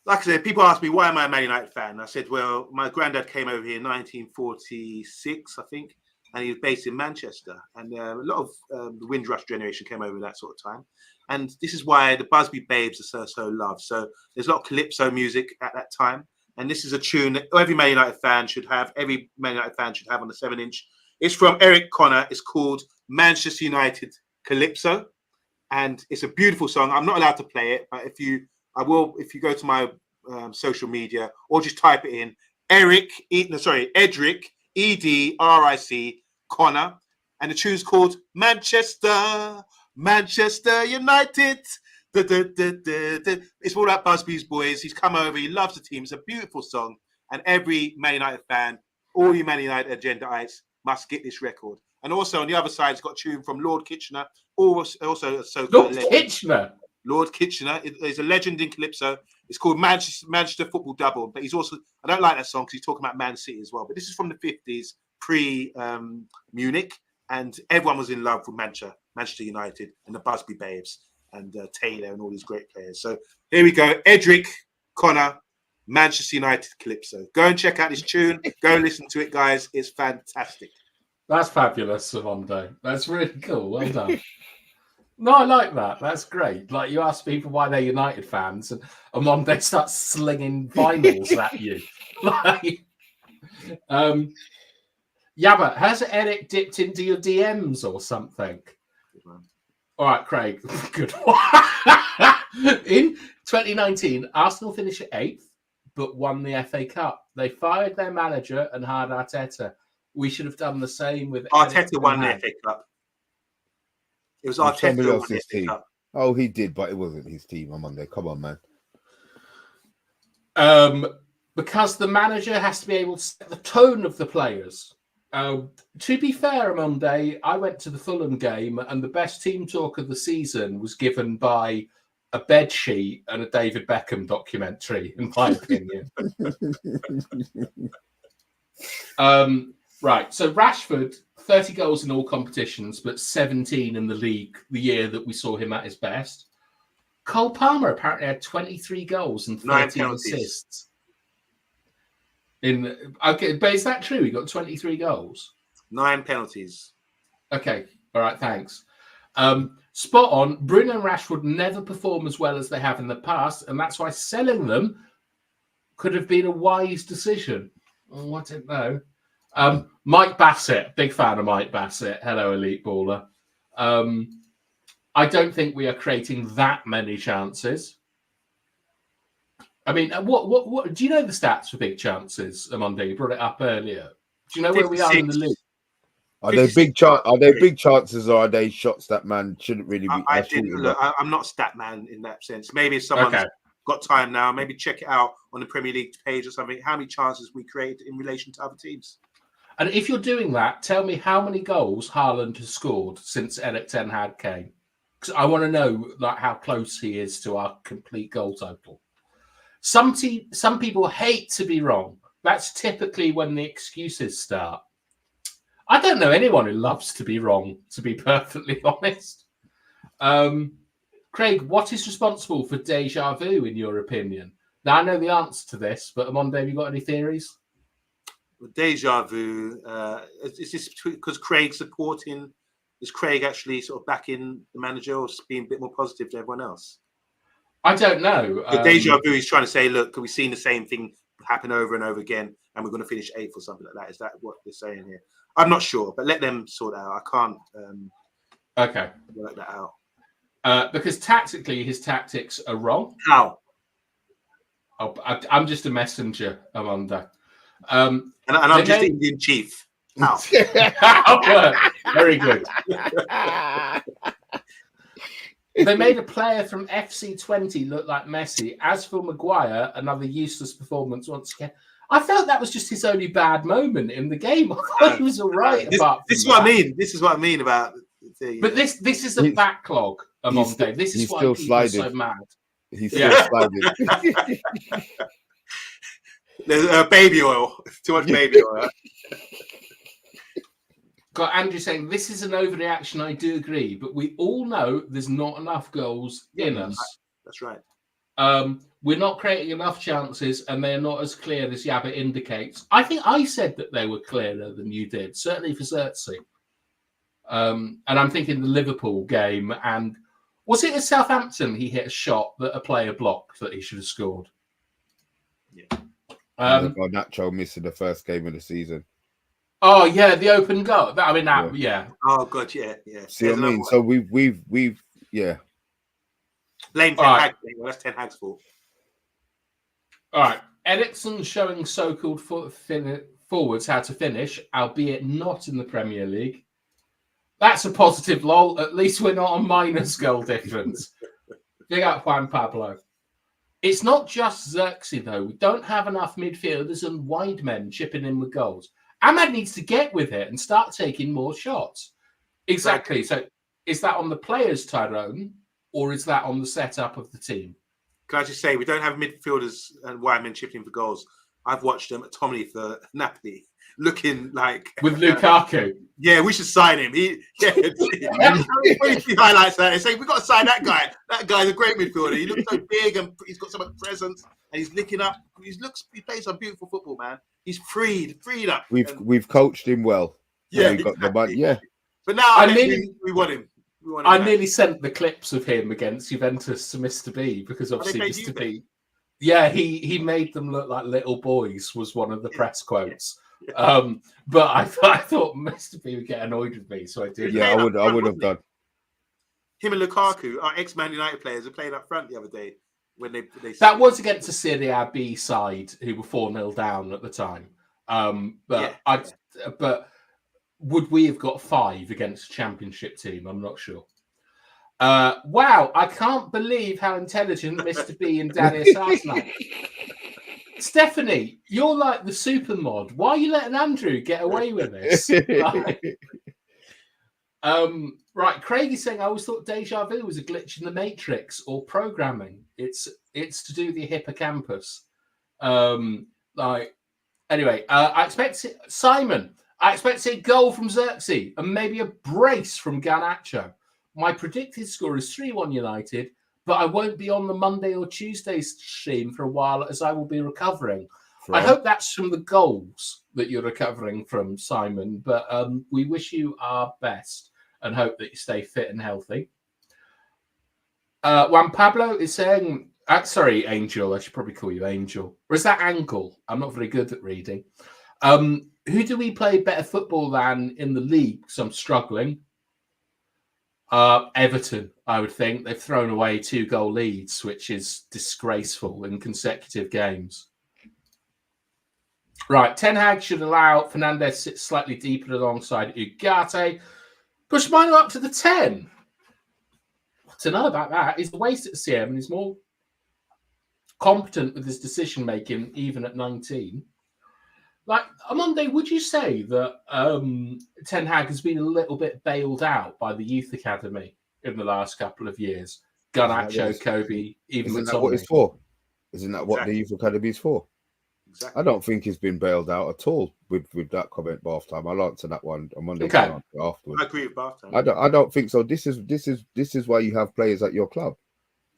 Like I said, people ask me, why am I a Man United fan? I said, well, my granddad came over here in 1946, I think, and he was based in Manchester. And a lot of the Windrush generation came over that sort of time. And this is why the Busby Babes are so loved. So there's a lot of calypso music at that time. And this is a tune that every Man United fan should have. Every Man United fan should have on the 7-inch. It's from Eric Connor. It's called Manchester United Calypso. And it's a beautiful song. I'm not allowed to play it, but if you go to my social media or just type it in, Edric, EDRIC, Connor. And the tune's called Manchester United. It's all about Busby's boys. He's come over. He loves the team. It's a beautiful song. And every Man United fan, all you Man United agendaites, must get this record. And also on the other side, it's got a tune from Lord Kitchener. Also a so-called legend. Kitchener. Lord Kitchener is a legend in Calypso. It's called Manchester Football Double. But he's also, I don't like that song because he's talking about Man City as well. But this is from the 50s, pre-Munich. And everyone was in love with Manchester United and the Busby Babes and Taylor and all these great players. So here we go. Edric, Connor, Manchester United Calypso. Go and check out this tune. Go and listen to it, guys. It's fantastic. That's fabulous, Savondo. That's really cool. Well done. No, I like that. That's great. Like you ask people why they're United fans, and one day start slinging vinyls at you. Like, Yabba, has Eric dipped into your DMs or something? All right, Craig. Good one. In 2019, Arsenal finished 8th, but won the FA Cup. They fired their manager and hired Arteta. We should have done the same with Arteta won the FA Cup. It was Arteta who won the FA Cup. Oh, he did, but it wasn't his team on Monday. Come on, man. Because the manager has to be able to set the tone of the players. To be fair, on Monday, I went to the Fulham game, and the best team talk of the season was given by a bed sheet and a David Beckham documentary, in my opinion. Right, so Rashford, 30 goals in all competitions, but 17 in the league the year that we saw him at his best. Cole Palmer apparently had 23 goals and 13 assists. Okay, but is that true? He got 23 goals? 9 penalties. Okay, all right, thanks. Spot on. Bruno and Rashford never perform as well as they have in the past, and that's why selling them could have been a wise decision. Oh, I don't know. Mike Bassett, big fan of Mike Bassett. Hello, Elite Baller. I don't think we are creating that many chances. I mean, what do you know the stats for big chances, Amanda? You brought it up earlier. Do you know where we are in the league? Are they big chances, or are they shots that man shouldn't really be? I'm not stat man in that sense. Maybe if someone's got time now, maybe check it out on the Premier League page or something. How many chances we create in relation to other teams? And if you're doing that, tell me how many goals Haaland has scored since Erik ten Hag came. Because I want to know like how close he is to our complete goal total. Some people hate to be wrong. That's typically when the excuses start. I don't know anyone who loves to be wrong, to be perfectly honest. Craig, what is responsible for deja vu, in your opinion? Now, I know the answer to this, but Amanda, have you got any theories? Deja vu, is this because Craig's supporting? Is Craig actually sort of backing the manager or being a bit more positive to everyone else? I don't know. The deja vu is trying to say, look, we've seen the same thing happen over and over again, and we're going to finish 8th or something like that. Is that what they're saying here? I'm not sure, but let them sort out. I can't work that out. Because tactically, his tactics are wrong. How? Oh, I'm just a messenger, Amanda. And I'm just Indian chief. How? Very good. They made a player from FC20 look like Messi. As for Maguire, another useless performance once again. I felt that was just his only bad moment in the game. I thought he was all right. This is what I mean. This is what I mean about. But this is a backlog, Amanda. This is why people are so mad. He's still sliding. There's baby oil. Too much baby oil. Got Andrew saying this is an overreaction. I do agree, but we all know there's not enough goals in us. That's right. We're not creating enough chances, and they're not as clear as Yabba indicates. I think I said that they were clearer than you did, certainly for Xerxes. And I'm thinking the Liverpool game, and was it at Southampton he hit a shot that a player blocked that he should have scored? Yeah. Nacho missing the first game of the season. Oh yeah, the open goal. Yeah. Oh god, yeah. See what I mean? So we've blame Ten Hag. Well, that's Ten Hag's fault. All right, Eriksen showing so-called forwards how to finish, albeit not in the Premier League. That's a positive, lol. At least we're not on minus goal difference. Big up Juan Pablo. It's not just Xerxes, though. We don't have enough midfielders and wide men chipping in with goals. Ahmad needs to get with it and start taking more shots. Exactly. So is that on the players, Tyrone, or is that on the setup of the team? Can I just say, we don't have midfielders and wide men chipping in for goals. I've watched them at Tommy for Napoli, looking like... With Lukaku? Yeah, we should sign him. He highlights that and say, we've got to sign that guy. That guy's a great midfielder. He looks so big and he's got so much presence and he's licking up. He plays some beautiful football, man. He's freed up. We've coached him well. Yeah, he got the money. Yeah. But now we want him. I nearly sent the clips of him against Juventus to Mr. B because obviously Mr. B. Yeah, he made them look like little boys was one of the press quotes. But I thought Mr. B would get annoyed with me, so I did. Yeah, I would have done. Him and Lukaku, our ex-Man United players, were playing up front the other day when they that was against the Serie B side who were 4-0 down at the time. But would we have got 5 against a championship team? I'm not sure. Wow, I can't believe how intelligent Mr. B and Darius are tonight. Stephanie, you're like the super mod. Why are you letting Andrew get away with this? Right, Craig is saying, I always thought deja vu was a glitch in the Matrix or programming. It's to do with the hippocampus. Anyway, I expect Simon. I expect to see a goal from Xerxes and maybe a brace from Garnacho. My predicted score is 3-1 United, but I won't be on the Monday or Tuesday stream for a while as I will be recovering. I hope that's from the goals that you're recovering from, Simon, but we wish you our best and hope that you stay fit and healthy. Juan Pablo is saying, sorry, Angel, I should probably call you Angel. Or is that Angle? I'm not very good at reading. Who do we play better football than in the league? So I'm struggling. Everton, I would think. They've thrown away 2-goal leads, which is disgraceful in consecutive games. Right, Ten Hag should allow Fernandes to sit slightly deeper alongside Ugarte. Push Mino up to the 10. What to know about that? He's a waste at the CM and he's more competent with his decision-making even at 19. Like, Amonde, would you say that Ten Hag has been a little bit bailed out by the youth academy in the last couple of years? Garnacho, Kobe, even Isn't McTominay. that what it's for? Isn't that what the youth academy is for? Exactly. I don't think he's been bailed out at all with that comment bath time. I'll answer that one on Monday Okay. afterwards. I agree with bath time. I don't think so. This is why you have players at your club.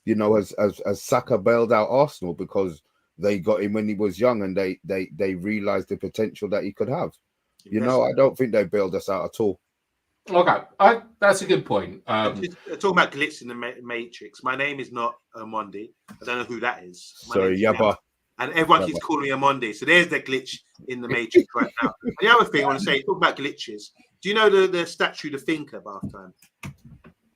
You know, as Saka bailed out Arsenal because they got him when he was young and they realized the potential that he could have. You know, I don't think they bailed us out at all. Okay, that's a good point. Talking about glitch in the Matrix. My name is not Amondi. I don't know who that is. Sorry, Yabba. And everyone keeps calling me Amondi. So there's the glitch in the Matrix right now. And the other thing I want to say, talk about glitches. Do you know the statue, the Thinker, bath time?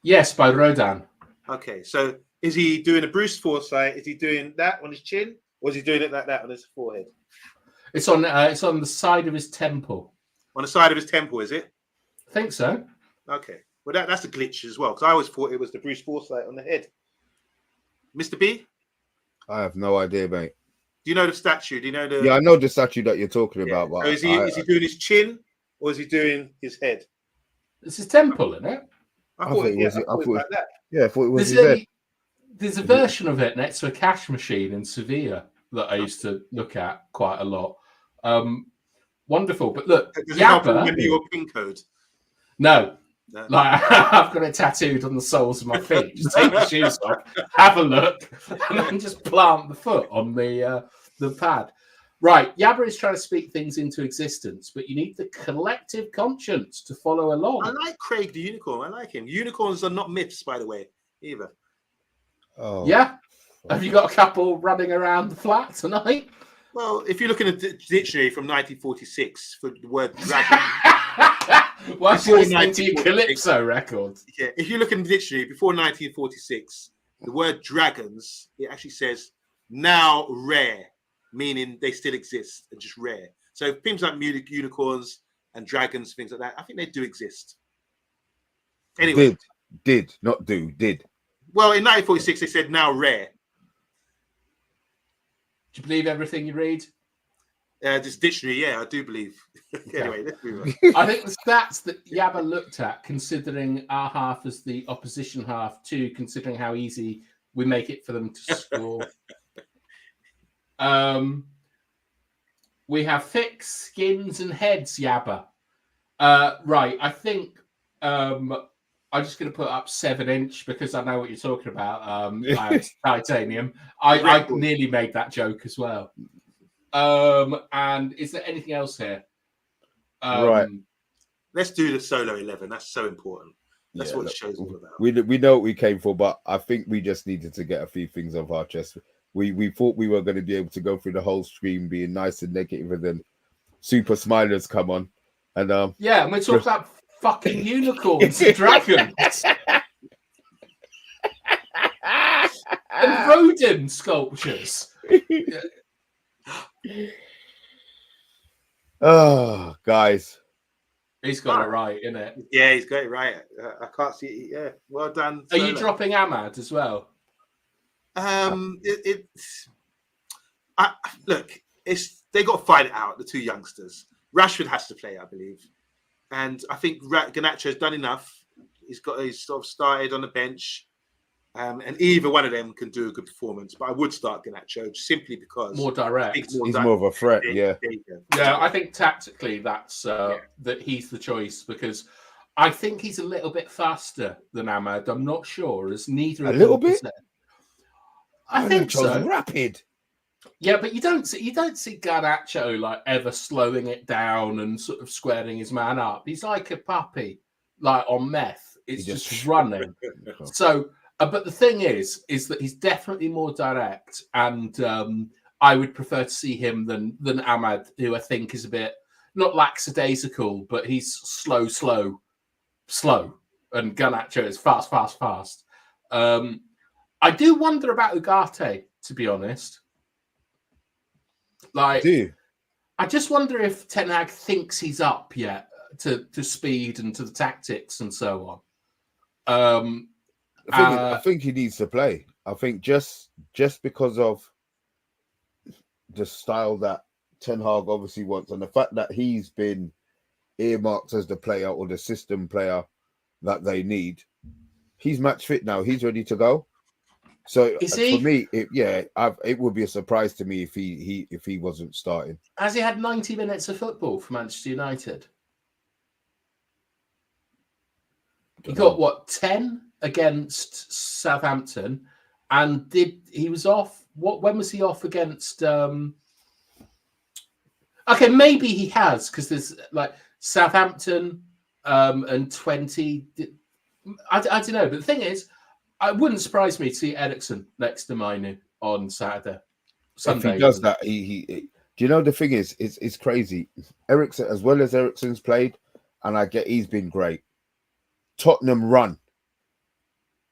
Yes, by Rodin. Okay, so is he doing a Bruce Forsyth? Is he doing that on his chin? Or is he doing it like that on his forehead? It's on the side of his temple. On the side of his temple, is it? I think so. Okay. Well, that's a glitch as well, because I always thought it was the Bruce Forsyth on the head. Mr. B? I have no idea, mate. Do you know the statue? Do you know the? Yeah, I know the statue that you're talking about. But so is he doing his chin or is he doing his head? It's his temple, isn't it? I thought it was like that. Yeah, I thought it was his head. There's a version of it next to a cash machine in Sevilla that I used to look at quite a lot. Wonderful, but look, does it help remember your PIN code? No. Like I've got it tattooed on the soles of my feet. Just take the shoes off, have a look, and then just plant the foot on the pad. Right, Yabba is trying to speak things into existence, but you need the collective conscience to follow along. I like Craig the Unicorn. I like him. Unicorns are not myths, by the way, either. Oh, yeah. Have you got a couple running around the flat tonight? Well, if you look in a dictionary from 1946 for the word dragon. Why should you listen to your Calypso record? Yeah, if you look in the dictionary before 1946, the word dragons, it actually says now rare, meaning they still exist and just rare. So things like unicorns and dragons, things like that, I think they do exist. Anyway. Did, not do, did. Well, in 1946, they said now rare. Do you believe everything you read? This dictionary, yeah, I do believe. Anyway, let's move on. I think the stats that Yabba looked at, considering our half as the opposition half, too, considering how easy we make it for them to score. We have fix, skins, and heads, Yabba. Right, I think I'm just going to put up 7-inch because I know what you're talking about. Titanium. I nearly made that joke as well. And is there anything else here? Right. Let's do the solo 11. That's so important. That's Yeah, what the look, show's all about. we know what we came for, but I think we just needed to get a few things off our chest. We thought we were going to be able to go through the whole stream being nice and negative, and then super smilers come on, and yeah, and we talk about fucking unicorns and dragons and rodent sculptures. Oh, guys, He's got it right, innit? Yeah, he's got it right. I can't see it. Yeah, well done. Are you Sola. dropping Ahmad as well? Look, they got to fight it out. The two youngsters. Rashford has to play, I believe, and I think Garnacho has done enough. He's sort of started on the bench, and either one of them can do a good performance. But I would start Garnacho simply because More direct. he's more of a threat. Yeah, Yeah, I think tactically that's that he's the choice, because I think he's a little bit faster than Ahmad. I'm not sure, as neither a of little them bit. possess- I think so. Rapid. Yeah, but you don't see Garnacho like ever slowing it down and sort of squaring his man up. He's like a puppy, like on meth. It's just running. So, but the thing is that he's definitely more direct, and I would prefer to see him than Ahmad, who I think is a bit not lackadaisical, but he's slow, and Garnacho is fast. I do wonder about Ugarte, to be honest. Like, I just wonder if Ten Hag thinks he's up yet to speed and to the tactics and so on. I think he needs to play. I think just because of the style that Ten Hag obviously wants, and the fact that he's been earmarked as the player or the system player that they need, he's match fit now. He's ready to go. So for me, it would be a surprise to me if he wasn't starting. Has he had 90 minutes of football for Manchester United? He got what, 10 against Southampton, and he was off. When was he off against? Okay, maybe he has, because there's like Southampton and 20. I don't know, but the thing is, it wouldn't surprise me to see Eriksen next to Mainu on Sunday. If he does that, he do you know the thing is, it's crazy. Eriksen, as well as Eriksen's played, and I get he's been great. Tottenham run.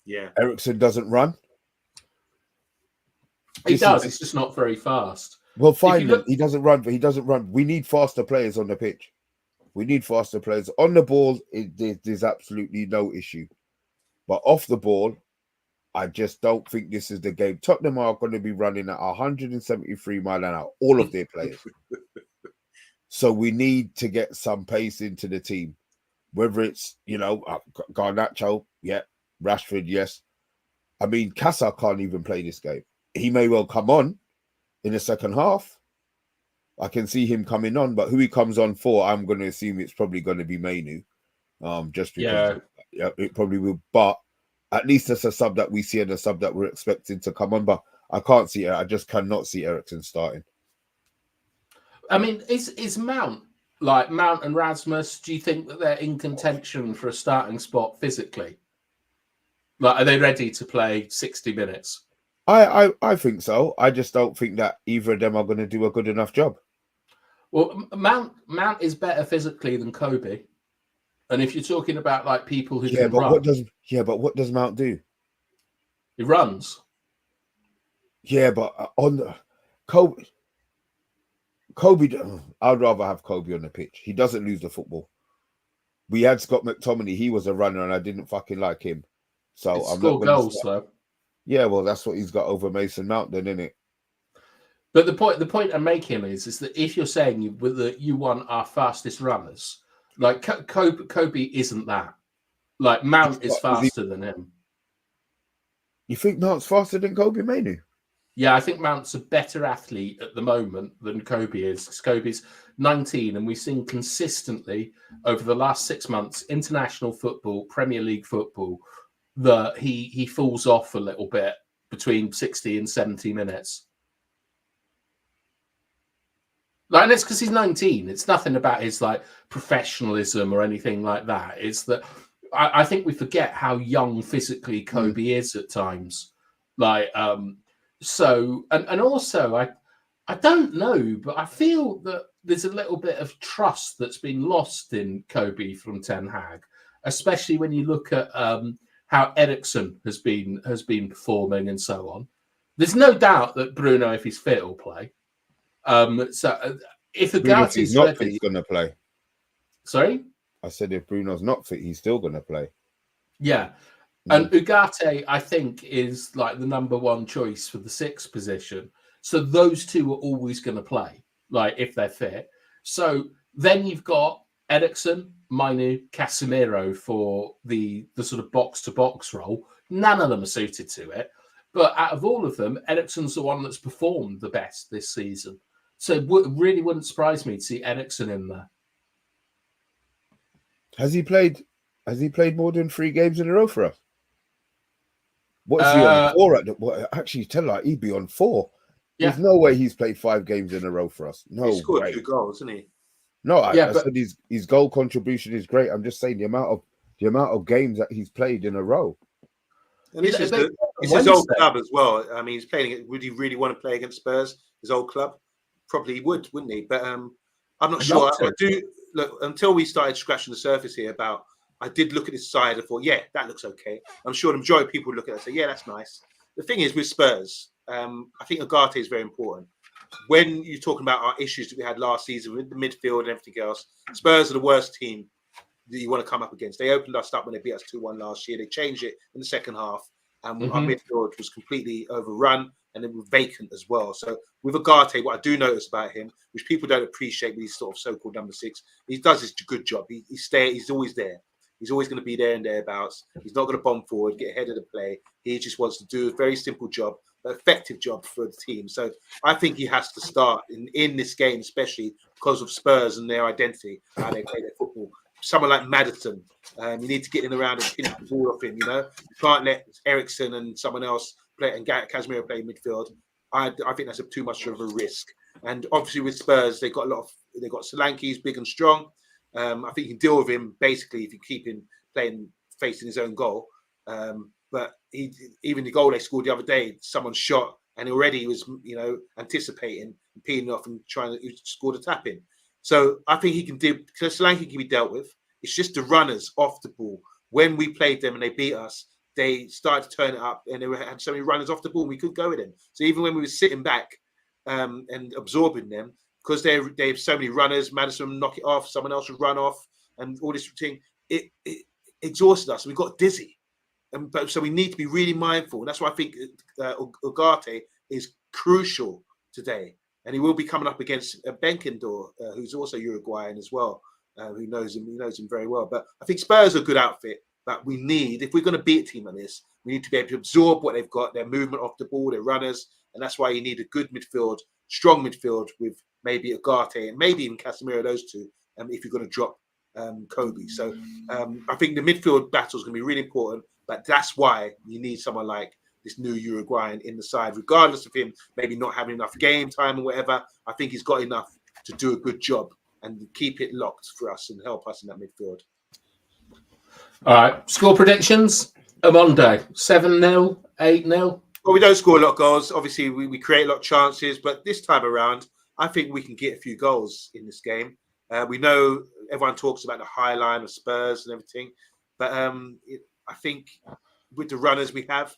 Yeah. Eriksen doesn't run. He does. He's just not very fast. Well, fine. He doesn't run, but he doesn't run. We need faster players on the pitch. We need faster players on the ball. There's absolutely no issue, but off the ball, I just don't think this is the game. Tottenham are going to be running at 173 mile an hour, all of their players. So we need to get some pace into the team. Whether it's, Garnacho, yeah, Rashford, yes. I mean, Casa can't even play this game. He may well come on in the second half. I can see him coming on, but who he comes on for, I'm going to assume it's probably going to be Mainu. Just because it probably will. But at least it's a sub that we see and a sub that we're expecting to come on. But I can't see it. I just cannot see Eriksen starting. I mean, is Mount and Rasmus? Do you think that they're in contention for a starting spot physically? Like, are they ready to play 60 minutes? I think so. I just don't think that either of them are going to do a good enough job. Well, Mount is better physically than Kobe. And if you're talking about like people who can run, what does Mount do? He runs. Yeah, but on Kobe, I'd rather have Kobe on the pitch. He doesn't lose the football. We had Scott McTominay. He was a runner, and I didn't fucking like him. So I'm not going goals though. Yeah, well, that's what he's got over Mason Mount, then, isn't it? But the point I'm making is that if you're saying you want our fastest runners, like Kobe isn't that. Like Mount is faster than him. You think Mount's faster than Kobe Mainu? Yeah, I think Mount's a better athlete at the moment than Kobe is. Kobe's 19, and we've seen consistently over the last 6 months, international football, Premier League football, that he falls off a little bit between 60 and 70 minutes. Like, and it's because he's 19. It's nothing about his like professionalism or anything like that. It's that I think we forget how young physically Kobe is at times. Like, so, and also, I don't know, but I feel that there's a little bit of trust that's been lost in Kobe from Ten Hag, especially when you look at how Eriksen has been performing and so on. There's no doubt that Bruno, if he's fit, will play. So if Bruno, if he's Ugarte's not fit, ready, he's going to play. sorry, I said if Bruno's not fit, he's still going to play. yeah. And Ugarte, I think, is like the number one choice for the 6th position. So those two are always going to play, like if they're fit. So then you've got Eriksen, Mainu, Casemiro for the sort of box to box role. None of them are suited to it. But out of all of them, Eriksen's the one that's performed the best this season. So it really wouldn't surprise me to see Eriksen in there. Has he played more than 3 games in a row for us? What is he on 4 at the actually tell like he'd be on 4. There's no way he's played 5 games in a row for us. No, he scored way. 2 goals, isn't he? No, I said his goal contribution is great. I'm just saying the amount of games that he's played in a row. And this is his old club as well. I mean, he's playing. Would he really want to play against Spurs, his old club? Probably he would, wouldn't he? But I'm not sure. I do look until we started scratching the surface here about. I did look at his side and thought, yeah, that looks okay. I'm sure the majority of people look at it and say, yeah, that's nice. The thing is with Spurs, I think Ugarte is very important. When you're talking about our issues that we had last season with the midfield and everything else, Spurs are the worst team that you want to come up against. They opened us up when they beat us 2-1 last year. They changed it in the second half, and our midfield was completely overrun and it was vacant as well. So with Ugarte, what I do notice about him, which people don't appreciate with these sort of so-called number 6, he does his good job. He's always there. He's always going to be there and thereabouts. He's not going to bomb forward, get ahead of the play. He just wants to do a very simple job, an effective job for the team. So I think he has to start in this game, especially because of Spurs and their identity, how they play their football. Someone like Maddison, you need to get in around and pin the ball off him. You can't let Eriksen and someone else play and Casemiro play midfield. I think that's too much of a risk. And obviously with Spurs, they got Solanke, he's big and strong. I think you can deal with him basically if you keep him playing facing his own goal. But even the goal they scored the other day, someone shot and already was anticipating, peeling off and trying to score the tap in. So I think he can do because Solanke can be dealt with. It's just the runners off the ball. When we played them and they beat us, they started to turn it up and they had so many runners off the ball, we could go with them. So even when we were sitting back and absorbing them, because they have so many runners, Maddison would knock it off, someone else would run off, and all this thing, it exhausted us. We got dizzy. So we need to be really mindful. That's why I think Ugarte is crucial today. And he will be coming up against Benkendor, who's also Uruguayan as well, who knows him very well. But I think Spurs are a good outfit. But we need, if we're going to beat a team like this, we need to be able to absorb what they've got, their movement off the ball, their runners. And that's why you need a good midfield, strong midfield with maybe Ugarte and maybe even Casemiro, those two, if you're going to drop Kobe. So I think the midfield battle is going to be really important. But that's why you need someone like this new Uruguayan in the side, regardless of him maybe not having enough game time or whatever. I think he's got enough to do a good job and keep it locked for us and help us in that midfield. All right. Score predictions. Monday, 7-0, 8-0. Well, we don't score a lot of goals. Obviously, we create a lot of chances. But this time around, I think we can get a few goals in this game. We know everyone talks about the high line of Spurs and everything. But I think with the runners we have,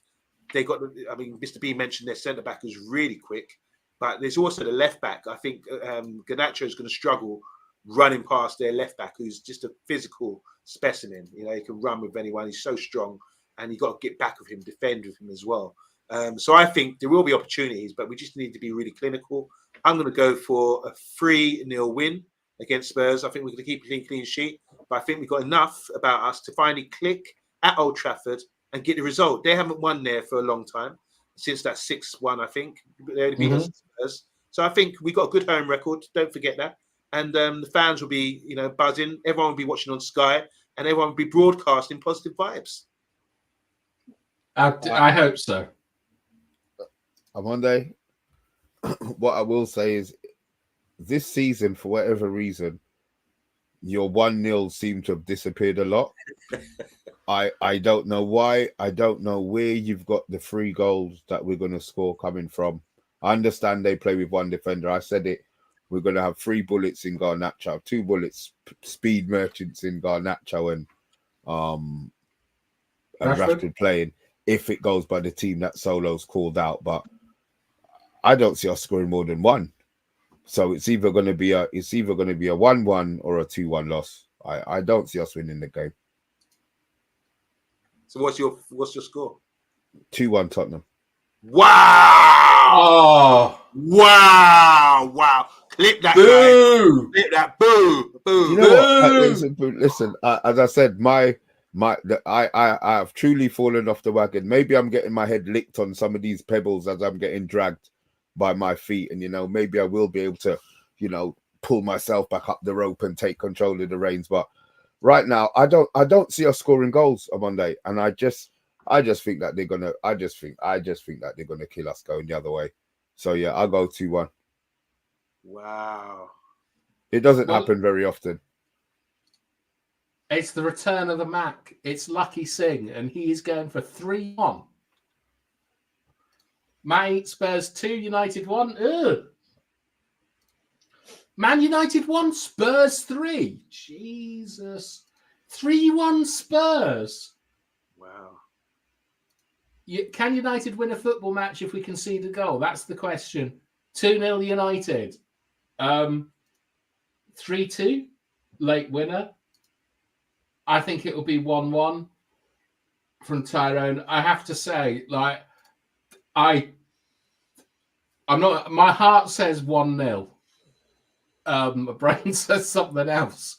they got. I mean, Mr. B mentioned their centre back is really quick, but there's also the left back. I think Garnacho is going to struggle running past their left back, who's just a physical specimen. He can run with anyone. He's so strong, and you got to get back with him, defend with him as well. So I think there will be opportunities, but we just need to be really clinical. I'm going to go for a 3-0 win against Spurs. I think we're going to keep a clean sheet, but I think we've got enough about us to finally click at Old Trafford and get the result. They haven't won there for a long time, since that 6-1, I think. They only beat us Spurs. So I think we got a good home record. Don't forget that. And the fans will be, buzzing. Everyone will be watching on Sky, and everyone will be broadcasting positive vibes. I hope so. On Monday, what I will say is this season, for whatever reason, your 1-0 seem to have disappeared a lot. I don't know why. I don't know where you've got the 3 goals that we're going to score coming from. I understand they play with 1 defender. I said it. We're going to have 3 bullets in Garnacho, 2 bullets, speed merchants in Garnacho and Rashford playing. If it goes by the team that Solo's called out, but I don't see us scoring more than 1. So it's either going to be a 1-1 or a 2-1 loss. I don't see us winning the game. So what's your score? 2-1 Tottenham. Wow! Oh, Wow! Clip that, boo! guys. Clip that. Boo! You know what? Listen. As I said, I have truly fallen off the wagon. Maybe I'm getting my head licked on some of these pebbles as I'm getting dragged by my feet, and maybe I will be able to, pull myself back up the rope and take control of the reins. But right now, I don't see us scoring goals on Monday, and I just think that they're gonna. I just think that they're gonna kill us going the other way. So yeah, I'll go 2-1. Wow. It doesn't happen very often. It's the return of the Mac. It's Lucky Singh, and he is going for 3-1. Man Spurs 2, United 1. Ugh. Man United 1, Spurs 3. Jesus. 3-1 Spurs. Wow. Can United win a football match if we concede a goal? That's the question. 2-0 United. 3-2, late winner. I think it will be 1-1 from Tyrone. I have to say, I'm not. My heart says 1-0. My brain says something else.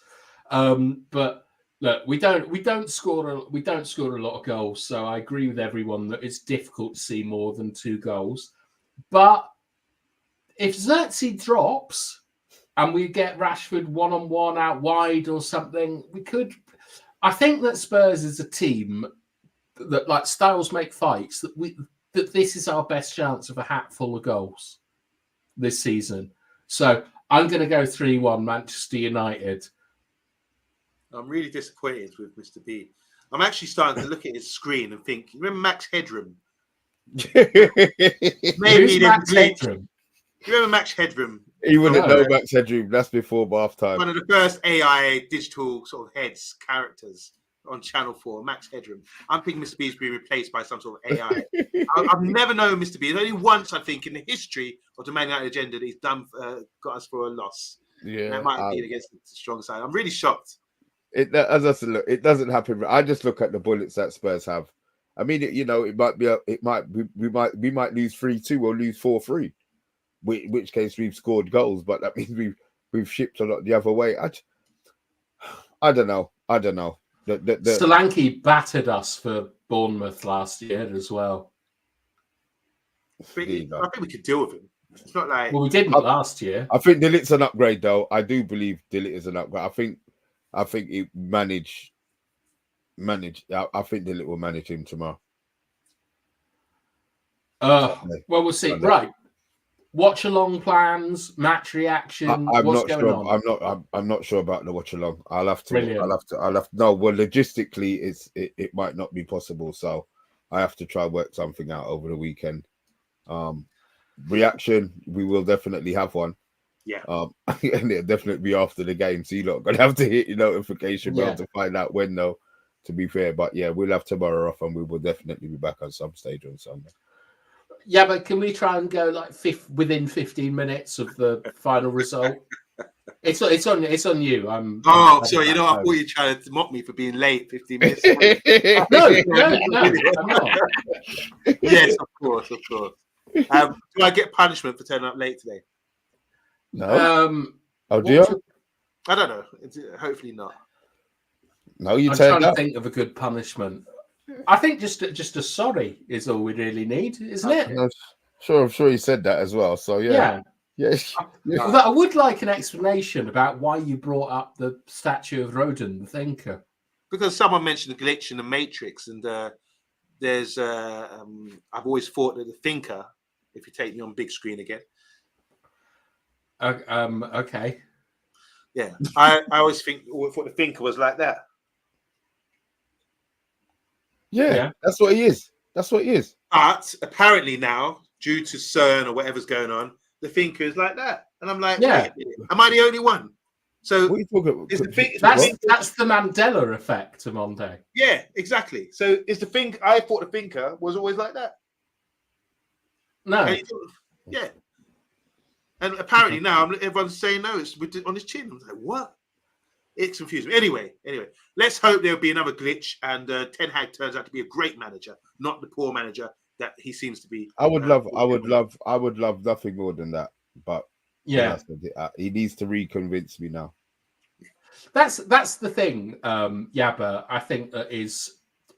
But look, we don't score a lot of goals. So I agree with everyone that it's difficult to see more than 2 goals. But if Xerxes drops and we get Rashford 1-on-1 out wide or something, we could. I think that Spurs is a team that, like styles make fights, that this is our best chance of a hat full of goals this season. So I'm going to go 3-1 Manchester United. I'm really disappointed with Mr. B. I'm actually starting to look at his screen and think, remember Max Headroom? Maybe Max Headroom. You remember Max Headroom? He wouldn't know Max Headroom. That's before bath time. One of the first AI digital sort of characters on Channel 4, Max Headroom. I'm thinking Mr. B is being replaced by some sort of AI. I've never known Mr. B. There's only once, I think, in the history of the Man United agenda that he's got us for a loss. Yeah, and that might have been against the strong side. I'm really shocked. As I said, look, it doesn't happen. I just look at the bullets that Spurs have. I mean, it might be. We might lose 3-2 or lose 4-3. In which case we've scored goals, but that means we've shipped a lot the other way. I don't know. Solanke battered us for Bournemouth last year as well. I think we could deal with him. It's not like we didn't last year. I think Delit's an upgrade, though. I do believe Delit is an upgrade. I think he manage. I think Delit will manage him tomorrow. Well, we'll see. Sunday. Right. Watch along plans, match reaction. I'm what's not going sure. on? I'm not sure about the watch along. I'll have to. Brilliant. No, well, logistically, it might not be possible. So I have to try work something out over the weekend. Reaction, we will definitely have one. Yeah. And it'll definitely be after the game. So you're not gonna have to hit your notification bell to find out when, though. To be fair, but yeah, we'll have tomorrow off, and we will definitely be back on some stage on Sunday. Yeah, but can we try and go like within 15 minutes of the final result? It's on you. Sorry. You know, I thought you were trying to mock me for being late 15 minutes. No, I'm not. Yes, of course. Do I get punishment for turning up late today? No. Do you? I don't know. Hopefully not. No, you. I'm trying to think of a good punishment. I think just a sorry is all we really need, isn't it? I'm sure you said that as well. So yeah. I would like an explanation about why you brought up the statue of Rodin, the thinker. Because someone mentioned a glitch in the Matrix, and there's I've always thought that the thinker, if you take me on big screen again. Okay. Yeah, I always thought the thinker was like that. Yeah, that's what he is. That's what he is. But apparently now, due to CERN or whatever's going on, the thinker is like that. And I'm like, Yeah. wait a minute, am I the only one? So What are you talking about? is the thing? That's the Mandela effect, Amonde. Yeah, exactly. So is the thing? I thought the thinker was always like that. No. And yeah. And apparently now everyone's saying no, it's on his chin. I was like, what? It's confusing me. Anyway, let's hope there'll be another glitch and Ten Hag turns out to be a great manager, not the poor manager that he seems to be. I would love nothing more than that. But Yeah, he needs to reconvince me now. that's the thing, Yabba. I think that is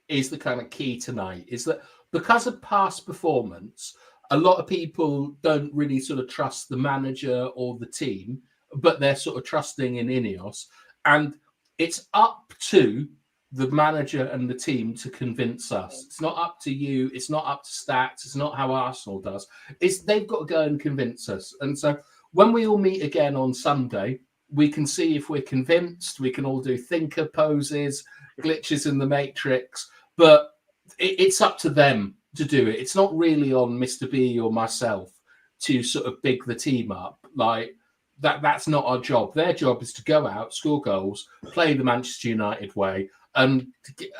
the kind of key tonight, is that because of past performance, a lot of people don't really sort of trust the manager or the team, but they're sort of trusting in Ineos, and it's up to the manager and the team to convince us. It's not up to you. It's not up to stats. It's not how Arsenal does. They've got to go and convince us. And so when we all meet again on Sunday, we can see if we're convinced. We can all do thinker poses, glitches in the matrix, but it's up to them to do it. It's not really on Mr. B or myself to sort of big the team up. Like that's not our job. Their job is to go out, score goals, play the Manchester United way, and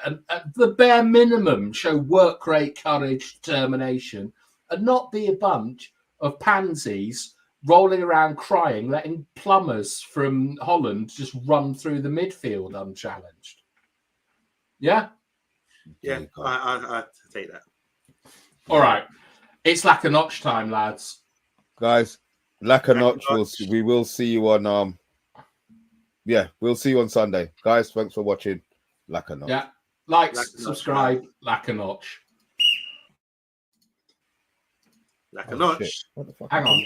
at the bare minimum show work rate, courage, determination, and not be a bunch of pansies rolling around crying, letting plumbers from Holland just run through the midfield unchallenged. Yeah? Yeah, I take that. All right. It's like a notch time, lads. Guys, like a notch. We will see you on we'll see you on Sunday. Guys, thanks for watching. Like a notch. Yeah. Like subscribe, like a notch. Like a notch. What the fuck? Hang on.